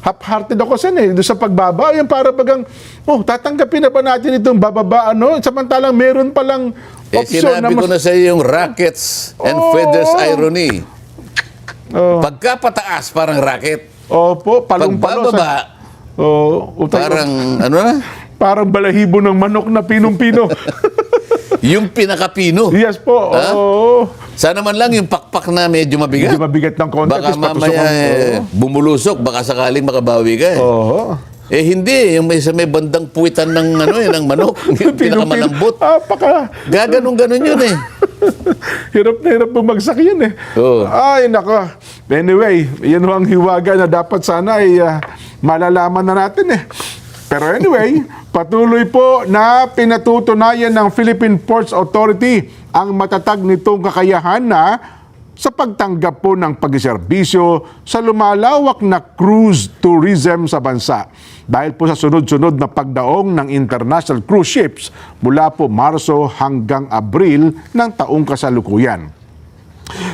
half-hearted ako doon sa pagbaba. Yung para bagang, tatanggapin na ba natin itong bababa? Samantalang meron palang option sinabi ko na sa iyo yung rackets and feathers irony. Pagkapataas, parang racket. Palong-palo. Pagbababa, parang, Parang balahibo ng manok na pinong-pino. Yung pinakapino. Yes po. Ha? Oo. Sana man lang yung pakpak na medyo mabigat. Medyo mabigat ng konti. Baka tapos patusok mamaya ang- bumulusok, baka sakaling makabawi ka eh. Oo. Eh hindi, yung may bandang puwitan ng ng manok, yung pinakamalambot. Gaganong-ganon yun eh. Hirap na hirap bumagsak yun eh. Oo. Ay, nako. Anyway, yan ho ang hiwaga na dapat sana ay malalaman na natin eh. Pero anyway, patuloy po na pinatutunayan ng Philippine Ports Authority ang matatag nitong kakayahan na sa pagtanggap po ng pagserbisyo sa lumalawak na cruise tourism sa bansa. Dahil po sa sunod-sunod na pagdaong ng international cruise ships mula po Marso hanggang Abril ng taong kasalukuyan.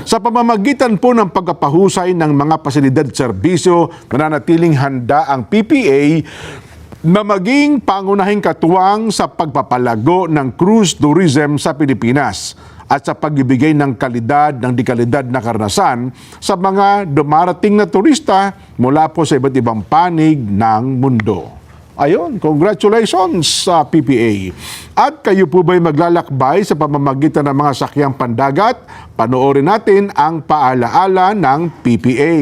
Sa pamamagitan po ng pagpapahusay ng mga pasilidad serbisyo, nananatiling handa ang PPA na maging pangunahing katuwang sa pagpapalago ng cruise tourism sa Pilipinas at sa pagbibigay ng kalidad ng dikalidad na karanasan sa mga dumarating na turista mula po sa iba't ibang panig ng mundo. Ayun, congratulations sa PPA. At kayo po ba'y maglalakbay sa pamamagitan ng mga sakyang pandagat? Panoorin natin ang paalaala ng PPA.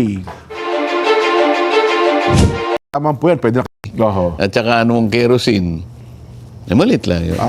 Tama po yan, pwede na. Oho. At saka anong kerosene. Malit lang yun.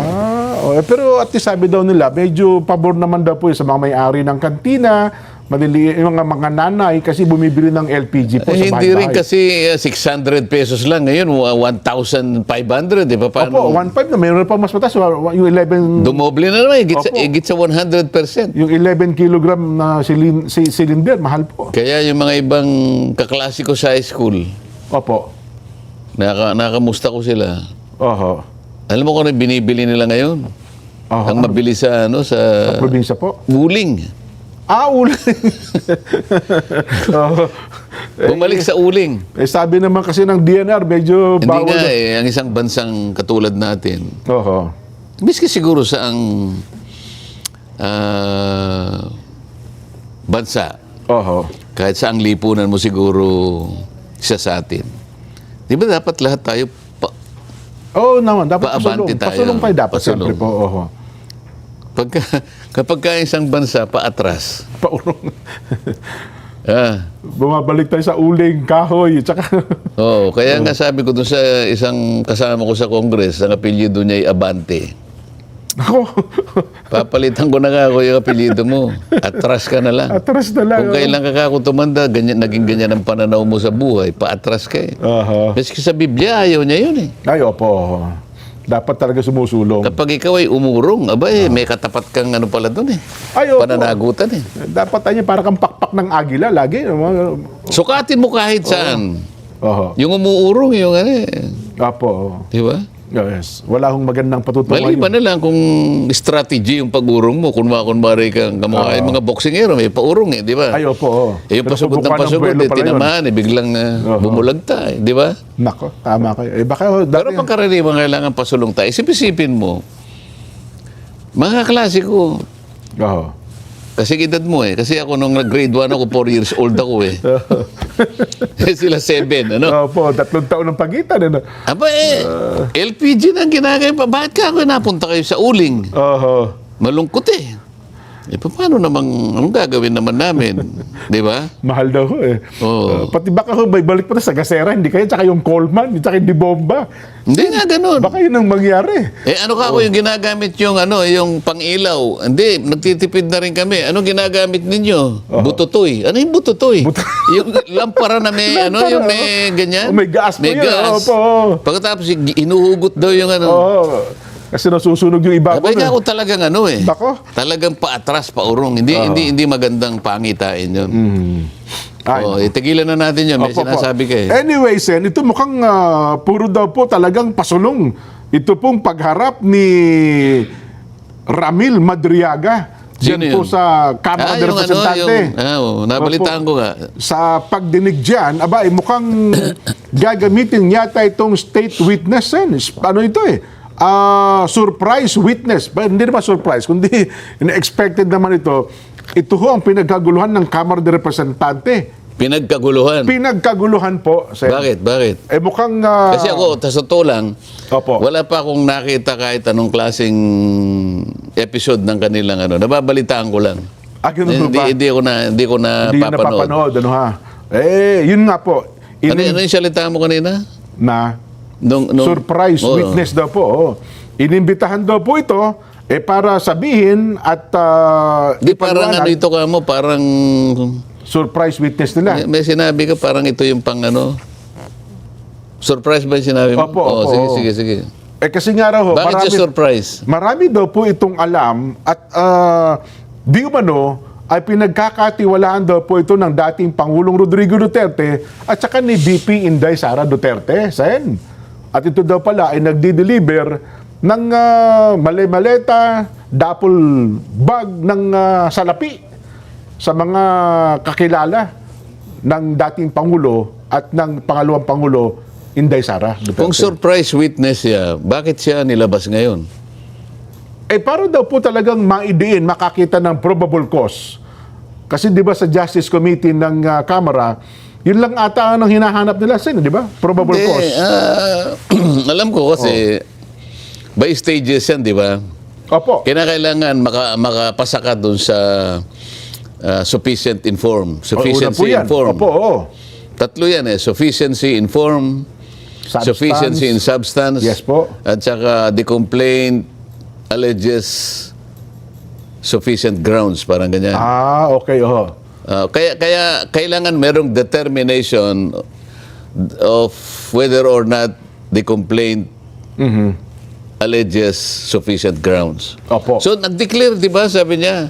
Pero at least sabi daw nila, medyo pabor naman daw po sa mga may-ari ng kantina, yung mga nanay kasi bumibili ng LPG po sa Hindi rin bahay-bahay. kasi 600 pesos lang. Ngayon, 1,500. Di ba? Opo, 1.5 na. Mayroon pa mas mataas. Yung 11... Dumoble na naman. Opo. Higit sa 100%. Yung 11 kilogram na cylinder, mahal po. Kaya yung mga ibang kaklase ko sa high school, Opo. nakamusta ko sila. Oho. Alam mo kung ano binibili nila ngayon? Oho. Ang mabilis sa Sa probinsya po. uling. Uling. Oho. Bumalik sa uling. Sabi naman kasi ng DNR, medyo Hindi bawal. nga ang isang bansang katulad natin, Oho. miski siguro sa ang bansa, Oho. kahit sa ang lipunan mo siguro isa sa atin. Di ba dapat lahat tayo Oo naman, dapat Paabante pasulong. tayo. Pasulong tayo dapat, Pasulong. siyempre po. Oho. kapag isang bansa paatras, Paurong. ah, Bumabalik tayo sa uling, kahoy, tsaka... kaya nga sabi ko dun sa isang kasama ko sa Congress, ang apelyido niya ay Abante. Ako, Papalitan ko na nga ako yung apelyido mo. Atras ka na lang. atras na lang. Kung kailan ka ako tumanda, naging ganyan ang pananaw mo sa buhay, paatras ka eh. Oho. Maski sa Biblia, ayaw niya yun eh. Ay, opo. Dapat talaga sumusulong. Kapag ikaw ay umurong, may katapat kang ano pala dun eh. Ay, opo. Pananagutan eh. Dapat tayo para kang pakpak ng agila lagi. Sukatin mo kahit saan. Oho. Yung umuurong, yung ano eh. Opo. Di ba? Yes. Wala hong magandang patutungan. Mali pa na lang kung strategy yung pag-urong mo. Kunwari kang kamukha yung mga boksingero, may paurong eh, di ba? Ay, opo. Eh, yung Pero pasugod ng subukan ng pasugod, buwelo pala yun. tinamaan, biglang bumulagta, di ba? Nako, tama kayo. Baka Pero pagkaraniwan kailangan pasulong tayo. Isip-isipin mo, mga klasiko, Oho. kasi edad mo eh. Kasi ako nung grade 1 ako, 4 years old ako eh. Sila 7, ano? Opo, 3 taon ng pagitan. Ano? Aba LPG na ang ginagay pa. Bakit ka ako napunta kayo sa uling? Oho. Malungkot eh. Paano namang, anong gagawin naman namin? Di ba? Mahal daw ho eh. Oo. Pati baka ho, may balik pa na sa gasera, hindi kayo, tsaka yung Coleman, tsaka yung Dibomba. Hindi nga ganun. Baka yun ang mangyari. Ano ka ako yung ginagamit yung yung pang-ilaw? Hindi, nagtitipid na rin kami. Anong ginagamit ninyo? Bututoy. Ano yung bututoy? Yung lampara na may Lampara, yung may ganyan. May gas po May yun. gas. Opo. Pagkatapos inuhugot daw yung ano. Oo. Kasi nasusunog yung iba ko. Sabay nga ako talagang Nako. Talagang paatras, paurong. Hindi magandang pangitain yun. Ay, Tigilan na natin yun. May Opo, sinasabi ka eh. Anyway, Sen, ito mukhang puro daw po talagang pasulong. Ito pong pagharap ni Ramil Madriaga. Sino Diyan po yun? sa Kamara de Representante. Nabalitaan ko nga. Sa pagdinig dyan, mukhang gagamitin yata itong state witness. Ano ito eh? Surprise witness. Hindi naman surprise, kundi expected naman ito. Ito ho ang pinagkaguluhan ng Kamara de Representante. Pinagkaguluhan. Pinagkaguluhan po, Sen. Bakit? Bakit? Mukhang... Kasi ako, sa totoo lang, Opo. wala pa akong nakita kahit anong klaseng episode ng kanilang nababalitaan ko lang. Ganun ba? Hindi ko na Hindi papanood. napapanood, ano ha? Yun nga po. Ano yung salita mo kanina? Na Nung, surprise Oo. witness daw po. Inimbitahan daw po ito para sabihin at Di parang ipaliwanag. ito ka mo, parang Surprise witness nila. may sinabi ka parang ito yung pang surprise ba yung sinabi mo? Opo, Oo, opo. sige. Kasi nga raw, Bakit yung surprise? marami daw po itong alam at di umano ay pinagkakatiwalaan daw po ito ng dating Pangulong Rodrigo Duterte at saka ni VP Inday Sara Duterte, Sen. At ito daw pala ay nagdi-deliver ng male-maleta, dapol bag ng salapi sa mga kakilala ng dating Pangulo at ng pangalawang Pangulo, Inday Sara Duterte. Kung surprise witness siya, bakit siya nilabas ngayon? Para daw po talagang maidiin, makakita ng probable cause. Kasi di ba sa Justice Committee ng Kamara, yun lang ata ang hinahanap nila, Sen, di ba? Probable cause. Alam ko kasi, by stages yan, di ba? Opo. Kinakailangan makapasa ka dun sa sufficient inform. Una po Sufficiency yan. inform. Opo, oo. Tatlo yan Sufficiency inform, Substance. sufficiency in substance, Yes po. at saka the complaint alleges sufficient grounds, parang ganyan. Okay, oo. Kaya kailangan merong determination of whether or not the complaint alleges sufficient grounds. Opo. So nag-declare, di ba, sabi niya,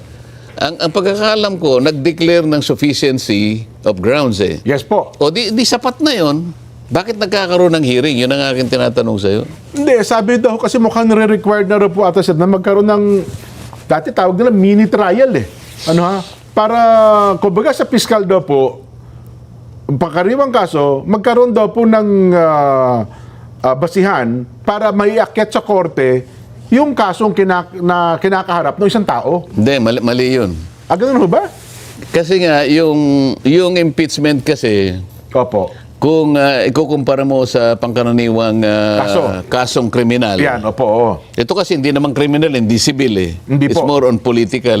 ang pagkakaalam ko, nag-declare ng sufficiency of grounds Yes po. O di sapat na yon. Bakit nagkakaroon ng hearing? Yun ang aking tinatanong sa'yo. Hindi, sabi daw kasi mukhang nare-required na rin po ata na magkaroon ng, dati tawag nila mini trial Ano ha? Para, kumbaga sa fiscal daw po, pagkariwang kaso, magkaroon daw po ng basihan para maiakyat sa korte yung kasong kinakaharap ng isang tao. Hindi, mali yun. Ganun ho ba? Kasi nga, yung impeachment kasi, Opo. kung ikukumpara mo sa pangkaraniwang kasong kriminal, Yan, opo. Oo. ito kasi hindi naman kriminal, hindi civil Hindi It's po. more on political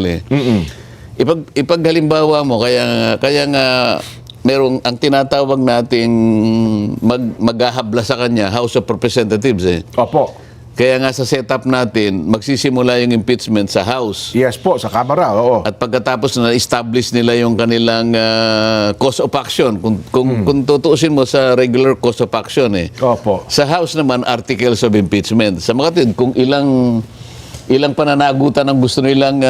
Ipaghalimbawa mo, kaya nga merong ang tinatawag nating maghahabla sa kanya, House of Representatives Opo. Kaya nga sa setup natin, magsisimula yung impeachment sa House. Yes po, sa Kamara, oo. At pagkatapos na establish nila yung kanilang cause of action, kung tutuusin mo sa regular cause of action Opo. Sa House naman, articles of impeachment. Sa mga kapatid, kung ilang pananagutan ang gusto nilang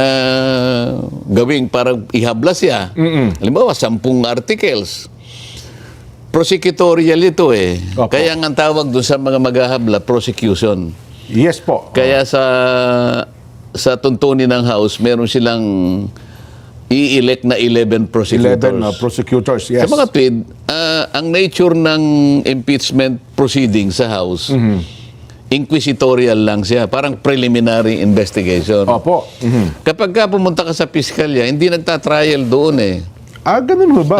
gawing para ihabla siya. Halimbawa, 10 articles. Prosecutorial ito Opo. Kaya ang tawag doon sa mga maghahabla, prosecution. Yes po. Kaya sa tuntunin ng House, meron silang i-elect na 11 prosecutors. 11 prosecutors, yes. Sa mga tweed, ang nature ng impeachment proceeding sa House, inquisitorial lang siya, parang preliminary investigation. Opo. Kapag ka pumunta ka sa piskalya, hindi nagtatrial doon Ganun ho ba?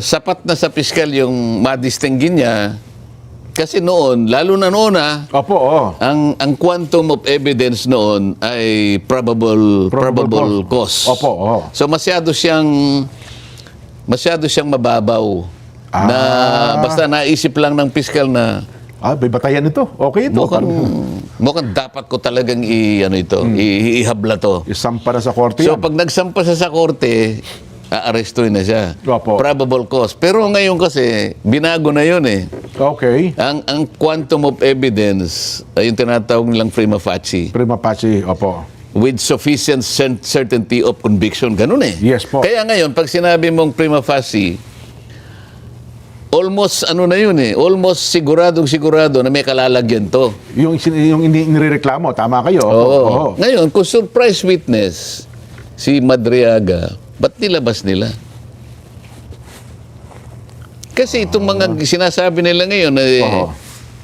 Sapat na sa piskal yung madistinggin niya. Kasi noon, lalo na noon Opo, oo. ang quantum of evidence noon ay probable cause. Opo, oo. So masyado siyang mababaw. Na basta naisip lang ng piskal na May batayan ito. Okay ito. mukhang dapat ko talagang ihabla to. Isampa na sa korte So yan. pag nagsampa siya sa korte, aarestuin na siya. Opo. Probable cause. Pero ngayon kasi, binago na yun Okay. Ang quantum of evidence ay yung tinatawag nilang prima facie. Prima facie, opo. With sufficient certainty of conviction. Ganun Yes po. Kaya ngayon, pag sinabi mong prima facie, almost na yun Almost sigurado na may kalalagyan to. Yung inireklamo, tama kayo. Opo. Oo. Oo. Ngayon, kung surprise witness, si Madriaga, ba't nilabas nila? Kasi itong mga sinasabi nila ngayon,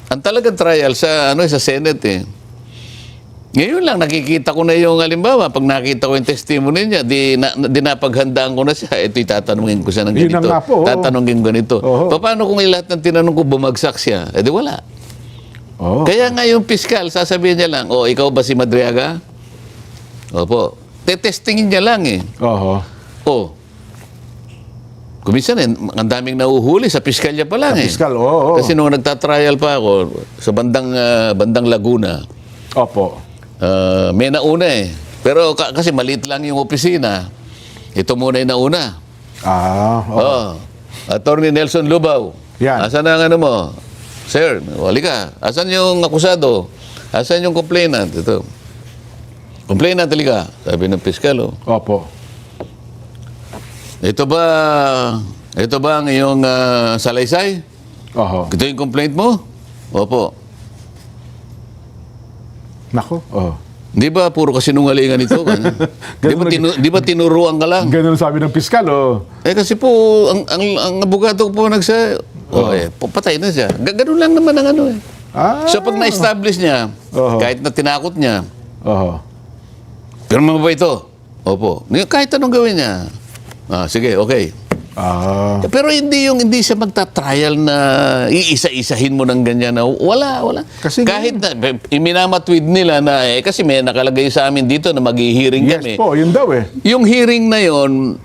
ang talagang trial sa Senate Ngayon lang, nakikita ko na yung halimbawa, pag nakita ko yung testimony niya, di napaghandaan ko na siya, ito tatanungin ko siya ng Yun na ganito. nga po, oo. Tatanungin ko ganito. Oo. Paano kung lahat ng tinanong ko bumagsak siya? Eh di wala. Oh. Kaya nga yung piskal, sasabihin niya lang, ikaw ba si Madriaga? Opo. Tetestingin niya lang eh. Oho. Kuminsan ang daming nahuhuli sa piskalya pa lang Sa eh. piskal, oo. Kasi nung nagtatrial pa ako sa bandang Laguna, Opo. may nauna eh. Pero kasi maliit lang yung opisina. Ito muna yung nauna. Oo. Attorney Nelson Lubaw. Yan. Asan ang ano mo? Sir, wali ka. Asan yung akusado? Asan yung complainant? Ito. Complainant, halika. Sabi ng piskal, Opo. Ito ba ang iyong salaysay? Oho. Ito yung complaint mo? Opo. Nako. Oh. Di ba puro kasinungalingan ito? Di ba tinuruan ka lang? Ganun sabi ng piskal, oh. Kasi po, ang abogado po patay na siya. Ganun lang naman ang ano eh. So pag na-establish niya, Oho. kahit na tinakot niya, Oho. pero mo ba ito? Opo. Kahit anong gawin niya. Sige, okay. Pero hindi siya magta-trial na iisa-isahin mo ng ganyan na wala. Kasi kahit na iminamatwid nila na kasi may nakalagay sa amin dito na mag-hearing Yes kami. po, yun daw eh. Yung hearing na yon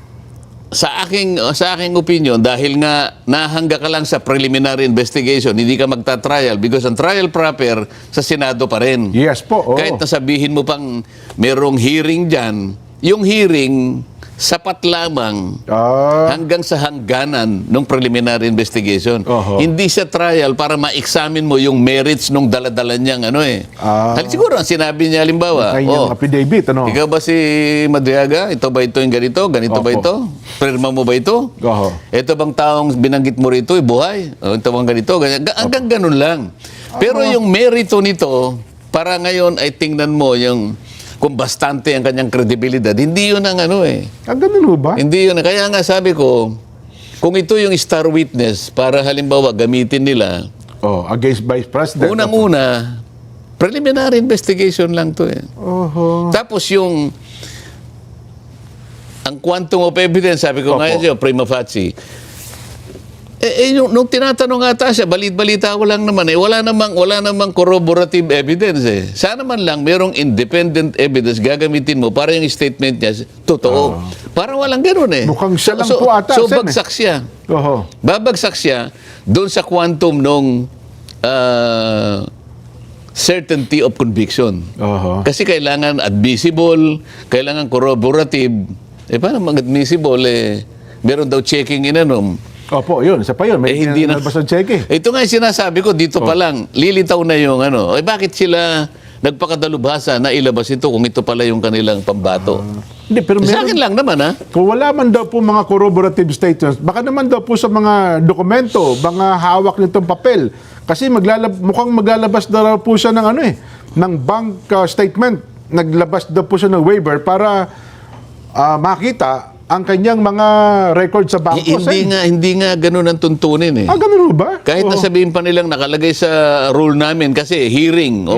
sa aking opinion dahil nga nahangga ka lang sa preliminary investigation, hindi ka magta-trial because ang trial proper sa Senado pa rin. Yes po, oo. Kahit nasabihin mo pang merong hearing dyan, yung hearing sapat lamang hanggang sa hangganan ng preliminary investigation. Oho. Hindi siya trial para ma-examine mo yung merits nung daladala niyang ano eh. Siguro ang sinabi niya halimbawa, Ay, yung affidavit, ano? ikaw ba si Madriaga? Ito ba ito yung ganito? Ganito ba Opo. ito? Pirma mo ba ito? Oho. Ito bang taong binanggit mo rito, buhay? Ito bang ganito? Ganyan. Hanggang ganun lang. Pero yung merito nito, para ngayon ay tingnan mo yung kung bastante ang kanyang kredibilidad. Hindi yun ang ano eh. Ganun ho ba? Hindi yun. Kaya nga sabi ko, kung ito yung star witness, para halimbawa gamitin nila, Against Vice President. unang-una, preliminary investigation lang to eh. Oho. Tapos ang quantum of evidence, sabi ko Opo. ngayon siya, prima facie. Nung tinatanong ata siya, balita ko lang naman wala namang corroborative evidence eh. Sana man lang merong independent evidence gagamitin mo para yung statement niya totoo. Parang walang ganoon eh. Mukhang siya lang po ata, So Sen, bagsak siya. Oho. Babagsak siya doon sa quantum nung certainty of conviction. Oho. Kasi kailangan admissible, kailangan corroborative. Paano mag-admissible meron daw checking Opo, yun. Isa pa yun. May hindi na. nalabas ng cheque. Ito nga yung sinasabi ko, dito pa lang, lilitaw na yung bakit sila nagpakadalubhasa na ilabas ito kung ito pala yung kanilang pambato? Hindi, pero Sa akin lang naman, kung wala man daw po mga corroborative statements, baka naman daw po sa mga dokumento, mga hawak nitong papel. Kasi mukhang maglalabas daw po siya ng ng bank statement. Naglabas daw po siya ng waiver para makita ang kanyang mga record sa bangko. Hindi nga ganun ang tuntunin eh. Ganun ba? Kahit na sabihin pa nilang nakalagay sa rule namin kasi hearing o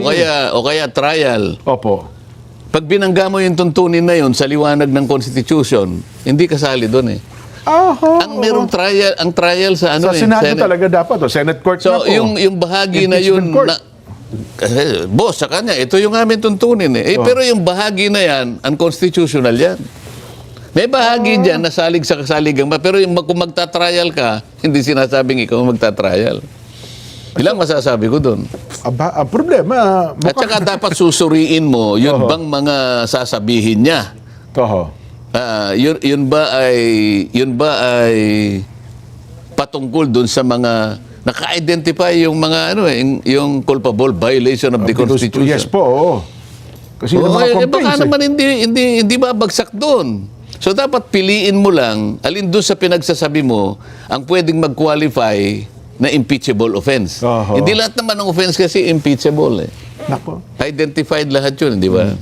kaya trial. Opo. Pag binangga mo yung tuntunin na yun sa liwanag ng Constitution, hindi kasali doon eh. Ang merong trial, ang trial sa Sa Senado talaga dapat, Senate Court na So, po. yung bahagi na yun, Impeachment court. kasi, boss, sa kanya, ito yung aming tuntunin eh. Pero yung bahagi na yan, unconstitutional yan. May bahagi dyan na salig sa kasaligang pero kung magta-trial ka, hindi sinasabing ikaw magta-trial. Ilang masasabi ko doon. Ang problema, At saka dapat susuriin mo, yun bang mga sasabihin niya? Oho. Yun ba ay patungkol doon sa mga naka-identify yung mga yung culpable violation of the Constitution? Yes po, oo. Kasi yung mga complaints baka naman hindi babagsak doon. So dapat piliin mo lang alin doon sa pinagsasabi mo ang pwedeng mag-qualify na impeachable offense. Oho. Hindi lahat naman ng offense kasi impeachable eh. Nako. Identified lahat yun, di ba?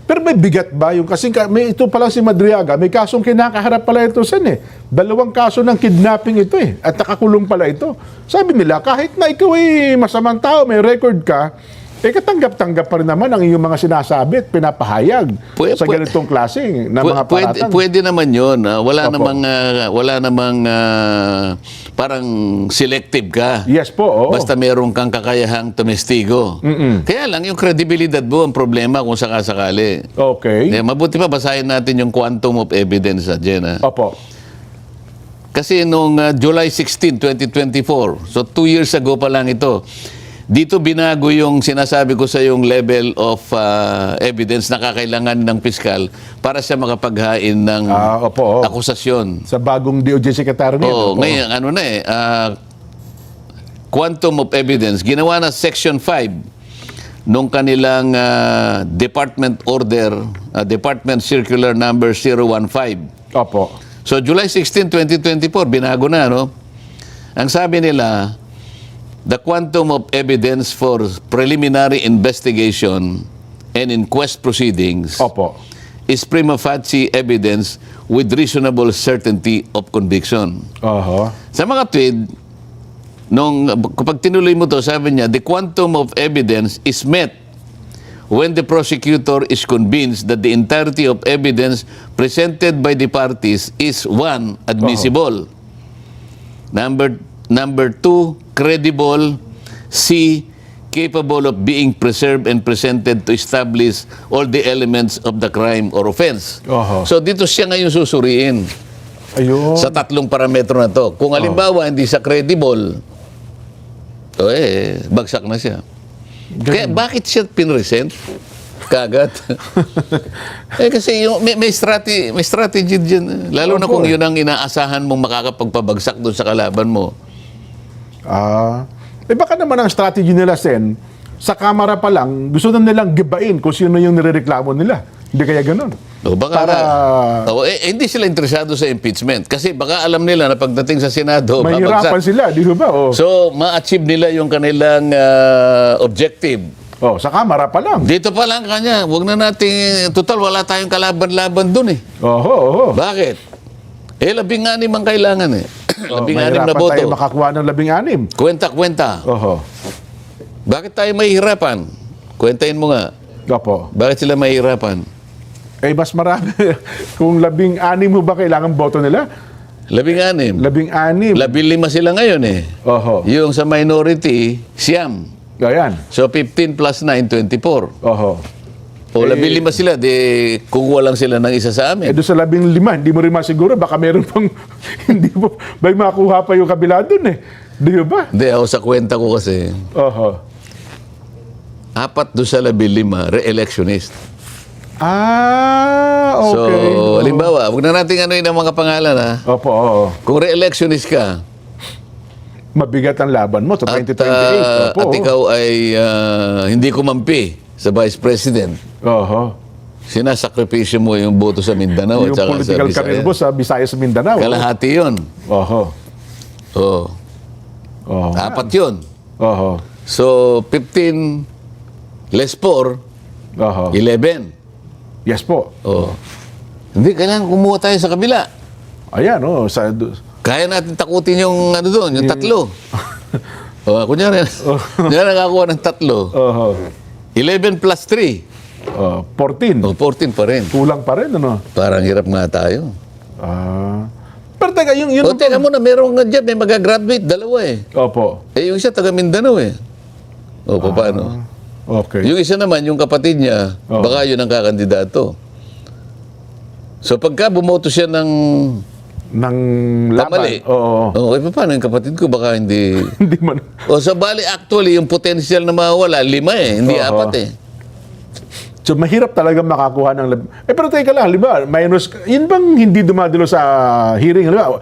Pero may bigat ba yung kasi ito pala si Madriaga, may kasong kinakaharap pala ito Sen eh. 2 kaso ng kidnapping ito at nakakulong pala ito. Sabi nila kahit na ikaw ay masamang tao, may record ka, katanggap-tanggap pa rin naman ang iyong mga sinasabi at pinapahayag sa ganitong klaseng na mga paratang. Pwede naman yun. Wala Opo. namang parang selective ka. Yes po, oo. Basta meron kang kakayahang tumestigo. Kaya lang, yung credibility mo ang problema kung sakasakali. Okay. Mabuti pa basahin natin yung quantum of evidence, Jen. Opo. Kasi nung July 16, 2024, so 2 years ago pa lang ito, dito binago yung sinasabi ko sa yung level of evidence na kakailangan ng piskal para siya makapaghain ng Opo. akusasyon. Sa bagong DOJ Secretary niya. Oo, ngayon, quantum of evidence, ginawa na Section 5 nung kanilang Department Order, Department Circular Number 015. Opo. So, July 16, 2024, binago na, no? Ang sabi nila, the quantum of evidence for preliminary investigation and inquest proceedings Opo. is prima facie evidence with reasonable certainty of conviction. Oho. Sa mga tweet, kapag tinuloy mo to, sabi niya, the quantum of evidence is met when the prosecutor is convinced that the entirety of evidence presented by the parties is, one, admissible. Number two, credible. C, capable of being preserved and presented to establish all the elements of the crime or offense. Oho. So dito siya ngayon susuriin Ayun. sa tatlong parametro na to. Kung halimbawa hindi siya credible, bagsak na siya. Kaya bakit siya pinresent? Kagad. Kasi may strategy dyan. Lalo na kung yun ang inaasahan mong makakapagpabagsak doon sa kalaban mo. Baka naman ang strategy nila, Sen, sa kamera pa lang, gusto na nilang gibain kung sino yung nirereklamo nila. Hindi kaya ganun. Hindi sila interesado sa impeachment. Kasi baka alam nila na pagdating sa Senado, mahirapan sila, di ba? Oh. So, ma-achieve nila yung kanilang objective. Sa kamera pa lang. Dito pa lang kanya, huwag na nating, total wala tayong kalaban-laban dun eh. Oho. Bakit? 16 ang kailangan eh. 16 na mahirapan boto. tayo makakuha ng 16. Kwenta. Oho. Bakit tayo mahihirapan? Kwentahin mo nga. Opo. Bakit sila mahihirapan? Mas marami. Kung 16 mo ba kailangan boto nila? 16. 16. 15 sila ngayon eh. Oho. Yung sa minority, siyam. Ayan. So 15 plus 9, 24. Oho. O 15 sila, di kukuha lang sila ng isa sa amin. Doon sa 15, hindi mo rin masiguro. Baka meron pang, hindi mo, may makuha pa yung kabila doon eh. Di ba? Hindi, ako sa kwenta ko kasi, Oho. 4 doon sa 15, re-electionist. Okay. So, halimbawa, huwag na natin ano yung mga pangalan ha. Opo, oo. Kung re-electionist ka, Mabigat ang laban mo sa at 2028. Opo. ikaw ay hindi kumampi sa Vice President, Oho. sinasakripisyo mo yung boto sa Mindanao Yung at saka sa political career Visayas. mo sa Visayas Mindanao. Kalahati yun. Oho. Oh, Oho. 4 yun. Oho. So, 15 less 4, Oho. 11. Yes po. Oh. Hindi, kailangan kumuha tayo sa kabila. Ayan, Kaya natin takutin yung ano doon, yung 3. Kunyari, nakakuha ng 3. Oho. 11 plus 3. 14. 14 pa rin. Kulang pa rin, ano? Parang hirap nga tayo. Pero teka, yun Teka muna, meron nga dyan, may mag-graduate, 2 eh. Opo. Yung isa, taga Mindanao eh. Paano? Okay. Yung isa naman, yung kapatid niya, baka yun ang kakandidato. So pagka bumoto siya ng Ng laban. mali, Oo. paano yung kapatid ko, baka hindi... Hindi man. Sa bali, actually, yung potential na mawawala, 5 eh, hindi 4 eh. So, mahirap talaga makakuha ng... pero teka lang, halimbawa, minus... Yun bang hindi dumadalo sa hearing? Halimbawa,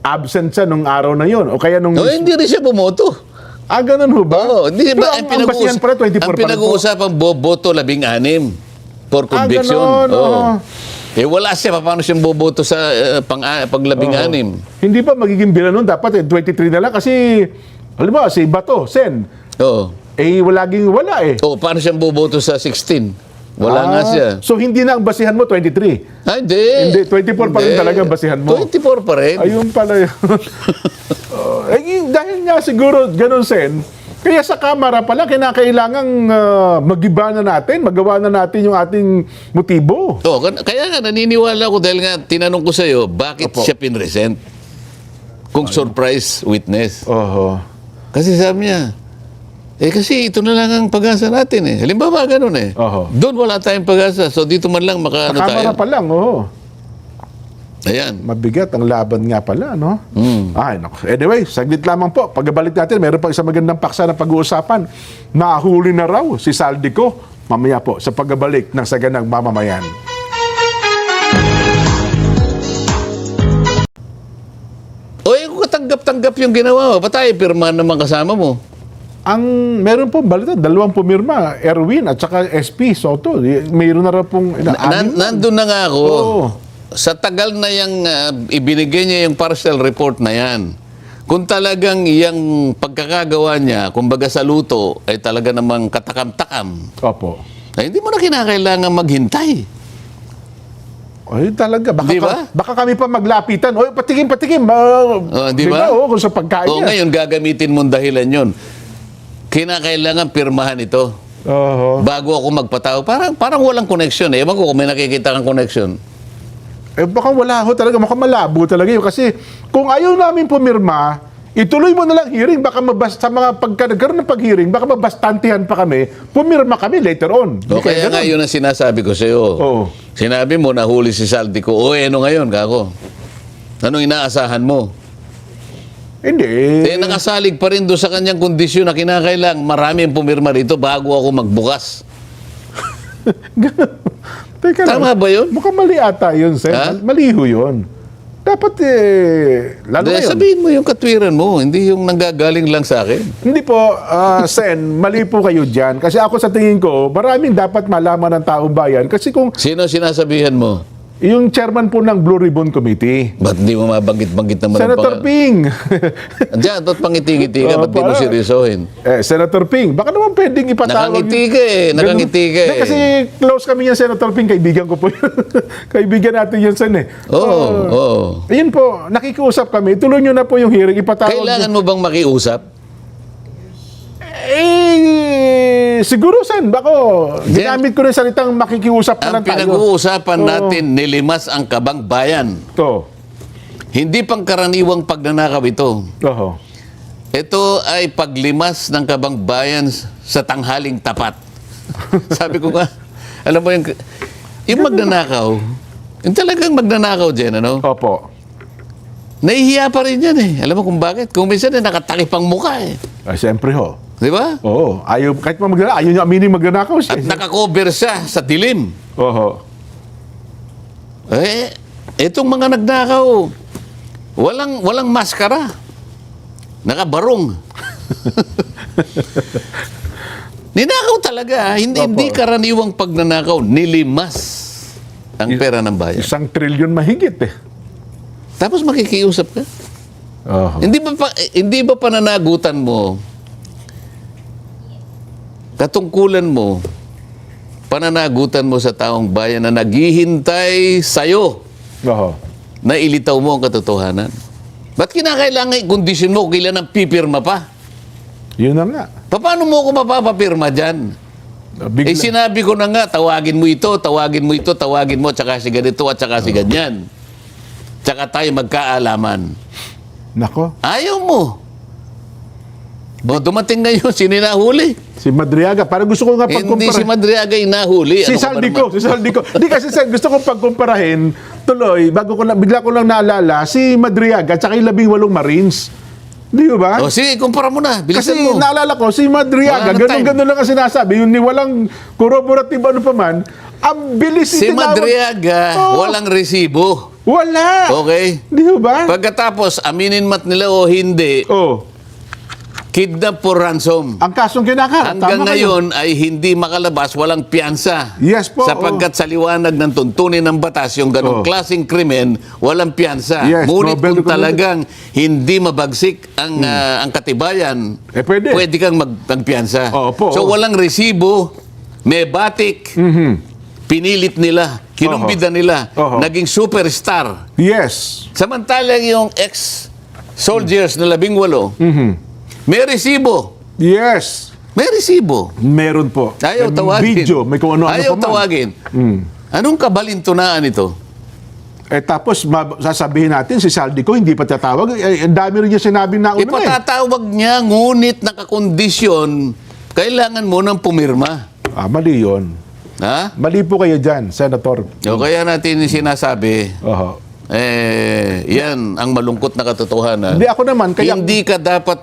absent siya nung araw na yun? O kaya nung... Hindi rin siya bumoto. Ganun ho ba? Hindi Pero ba, ang basihan pala, 24 ang pa rin po. pinag-uusapan, boboto 16 for conviction. Ganun, oo. Wala siya, paano siyang boboto sa pag 16? Hindi ba magiging bilang nun? Dapat 23 na lang kasi... Halimbawa, si Bato, Sen, Oo. laging wala eh. Paano siyang boboto sa 16? Wala nga siya. So, hindi na ang basihan mo 23. Hindi. Hindi, 24 pa rin talaga ang basihan mo. 24 pa rin. Ayun pala yun. Dahil nga siguro, ganun, Sen, Kaya sa Kamara pala, kinakailangang magiba na natin, magawa na natin yung ating motibo. Oh, kaya nga naniniwala ko dahil nga tinanong ko sa iyo, bakit Opo. siya pinresent? Kung surprise witness. Oho. Kasi sabi niya, kasi ito na lang ang pag-asa natin eh. Halimbawa ganun eh. Oho. Doon wala tayong pag-asa. So dito man lang makaano Sa tayo. Kamara pa lang, oo. Ayan. Mabigat ang laban nga pala, no? Mm. Ay, naku. Anyway, saglit lamang po. Pagbalik natin, meron pa isang magandang paksa na pag-uusapan. Nahuli na raw si Saldico. Mamaya po, sa pagbalik ng Saganang Mamamayan. O kung katanggap-tanggap yung ginawa mo, patay, pirmahan naman kasama mo. Ang meron po balita, 2 pumirma, Erwin at saka SP Soto. Mayroon na raw pong Nandun na nga ako. Oo. Sa tagal na yung ibinigay niya yung partial report na yan, kung talagang yung pagkakagawa niya, kumbaga sa luto, ay talaga namang katakam-takam, Opo. ay hindi mo na kinakailangan maghintay. Ay, talaga. Baka, Di ba? baka kami pa maglapitan. Oy, patikim. Di ba? Oo, kung sa pagkain O niya. ngayon, gagamitin mong dahilan yun. Kinakailangan pirmahan ito Oho. bago ako magpatao. Parang walang connection eh. Ewan ko kung may nakikita kang connection. Eh baka wala ho talaga, mukhang malabo talaga yun. Kasi kung ayaw namin pumirma, ituloy mo na lang hearing. Baka sa mga pagkagkaroon ng pag-hearing, baka mabastantihan pa kami, pumirma kami later on. O kaya nga yun ang sinasabi ko sa iyo. Oo. Sinabi mo, nahuli si Saldico. O ano ngayon, kako? Anong inaasahan mo? Hindi. Nakasalig pa rin doon sa kanyang kondisyon na kinakailang marami ang pumirma rito bago ako magbukas. Teka Tama lang. ba yun? Mukhang mali ata yun, Sen. Ha? Maliho yun. Dapat lalo Dahil ngayon. sabihin mo yung katwiran mo, hindi yung nanggagaling lang sa akin. Hindi po, Sen, mali po kayo dyan. Kasi ako sa tingin ko, maraming dapat malaman ng taong bayan. Kasi kung Sino sinasabihan mo? yung chairman po ng Blue Ribbon Committee, Ba't di mo mabanggit-banggit naman ang Senator Ping. Andiyan, ba't pangiti-ngiti ka? Ba't di mo Para- seryosohin? Senator Ping, baka naman pwedeng ipatawag. Nakangiti ka eh. Nakangiti ka Hindi, eh. kasi close kami yan, Senator Ping. Kaibigan ko po yun. Kaibigan natin yun, Sen eh. Oo, oo. Ayun po, nakikiusap kami. Tuloy nyo na po yung hearing. Ipatawag. Kailangan mo bang makiusap? Siguro, Sen. Bako, ginamit ko na yung salitang makikiusap na Ang lang tayo. pinag-uusapan natin, nilimas ang kabang bayan. Ito. Hindi pangkaraniwang pagnanakaw ito. Oho. Ito ay paglimas ng kabang bayan sa tanghaling tapat. Sabi ko nga, alam mo yung magnanakaw, yung talagang magnanakaw dyan, ano? Opo. Nahihiya pa rin yan eh. Alam mo kung bakit? Kung minsan nakatakip ang mukha eh. Ay, siyempre ho. Di ba? Oo. Ayaw, kahit pa magnanakaw, ayaw nyo aminin magnanakaw siya. At nakakover siya sa dilim. Oho. Itong mga nagnakaw, walang maskara. Nakabarong. Ninakaw talaga. Hindi karaniwang pagnanakaw. Nilimas ang pera ng bayan. 1 trilyon mahigit eh. Tapos makikiusap ka. Oho. Hindi ba pananagutan mo, katungkulan mo, pananagutan mo sa taong bayan na naghihintay sa'yo Oho. na ilitaw mo ang katotohanan? Ba't kinakailangan i-condition mo kung kailan ang pipirma pa? Yun na nga. Paano mo ako mapapapirma dyan? Bigla. Sinabi ko na nga, tawagin mo ito, tawagin mo ito, tawagin mo, tsaka si ganito at tsaka si ganyan. Tsaka tayo magkaalaman. Nako. Ayaw mo. O, dumating ngayon, sino nahuli? Si Madriaga. Parang gusto ko nga Hindi pagkumpara. si Madriaga yung nahuli. Si Ano ka ba Saldico. naman? Si Saldico. Hindi kasi Sen, gusto ko pagkumparahin. Tuloy, bigla ko lang naalala, si Madriaga at saka yung 18 Marines. Di ba? O, sige, kumpara mo na. Bilisan Kasi mo. naalala ko, si Madriaga, Wala na time. ganun lang ang sinasabi. Yung ni walang corroborative ano pa man, ang bilis Si itinawag- Madriaga, Oh. walang resibo. Wala. Okay? Di ba? Pagkatapos, aminin mat nila o hindi, Oh. kidnap for ransom. Ang kasong kinakaharap. Hanggang tama kayo. ngayon ay hindi makalabas, walang piyansa. Yes po, Sapagkat sa liwanag ng tuntunin ng batas, yung ganong klaseng krimen, walang piyansa. Yes, Ngunit Nobel kung recommended. talagang hindi mabagsik ang katibayan, Pwede. kang magpiyansa. Opo, So oo. walang resibo, may batik, pinilit nila, kinumbida nila, Oho. naging superstar. Yes. Samantalang yung ex-soldiers na 18, may resibo. Yes. May resibo. Meron po. Ayaw May tawagin. video, may kung ano-ano Ayaw pa man. tawagin. Anong kabalintunaan ito? Tapos sasabihin natin si Saldico hindi pa tatawag. Ang dami rin niya sinabi na una Ipatatawag niya, ngunit nakakondisyon, kailangan mo nang pumirma. Mali yun. Ha? Mali po kayo dyan, Senator. O kaya natin sinasabi, Oho. yan ang malungkot na katotohanan. Hindi ako naman, kaya Hindi ka dapat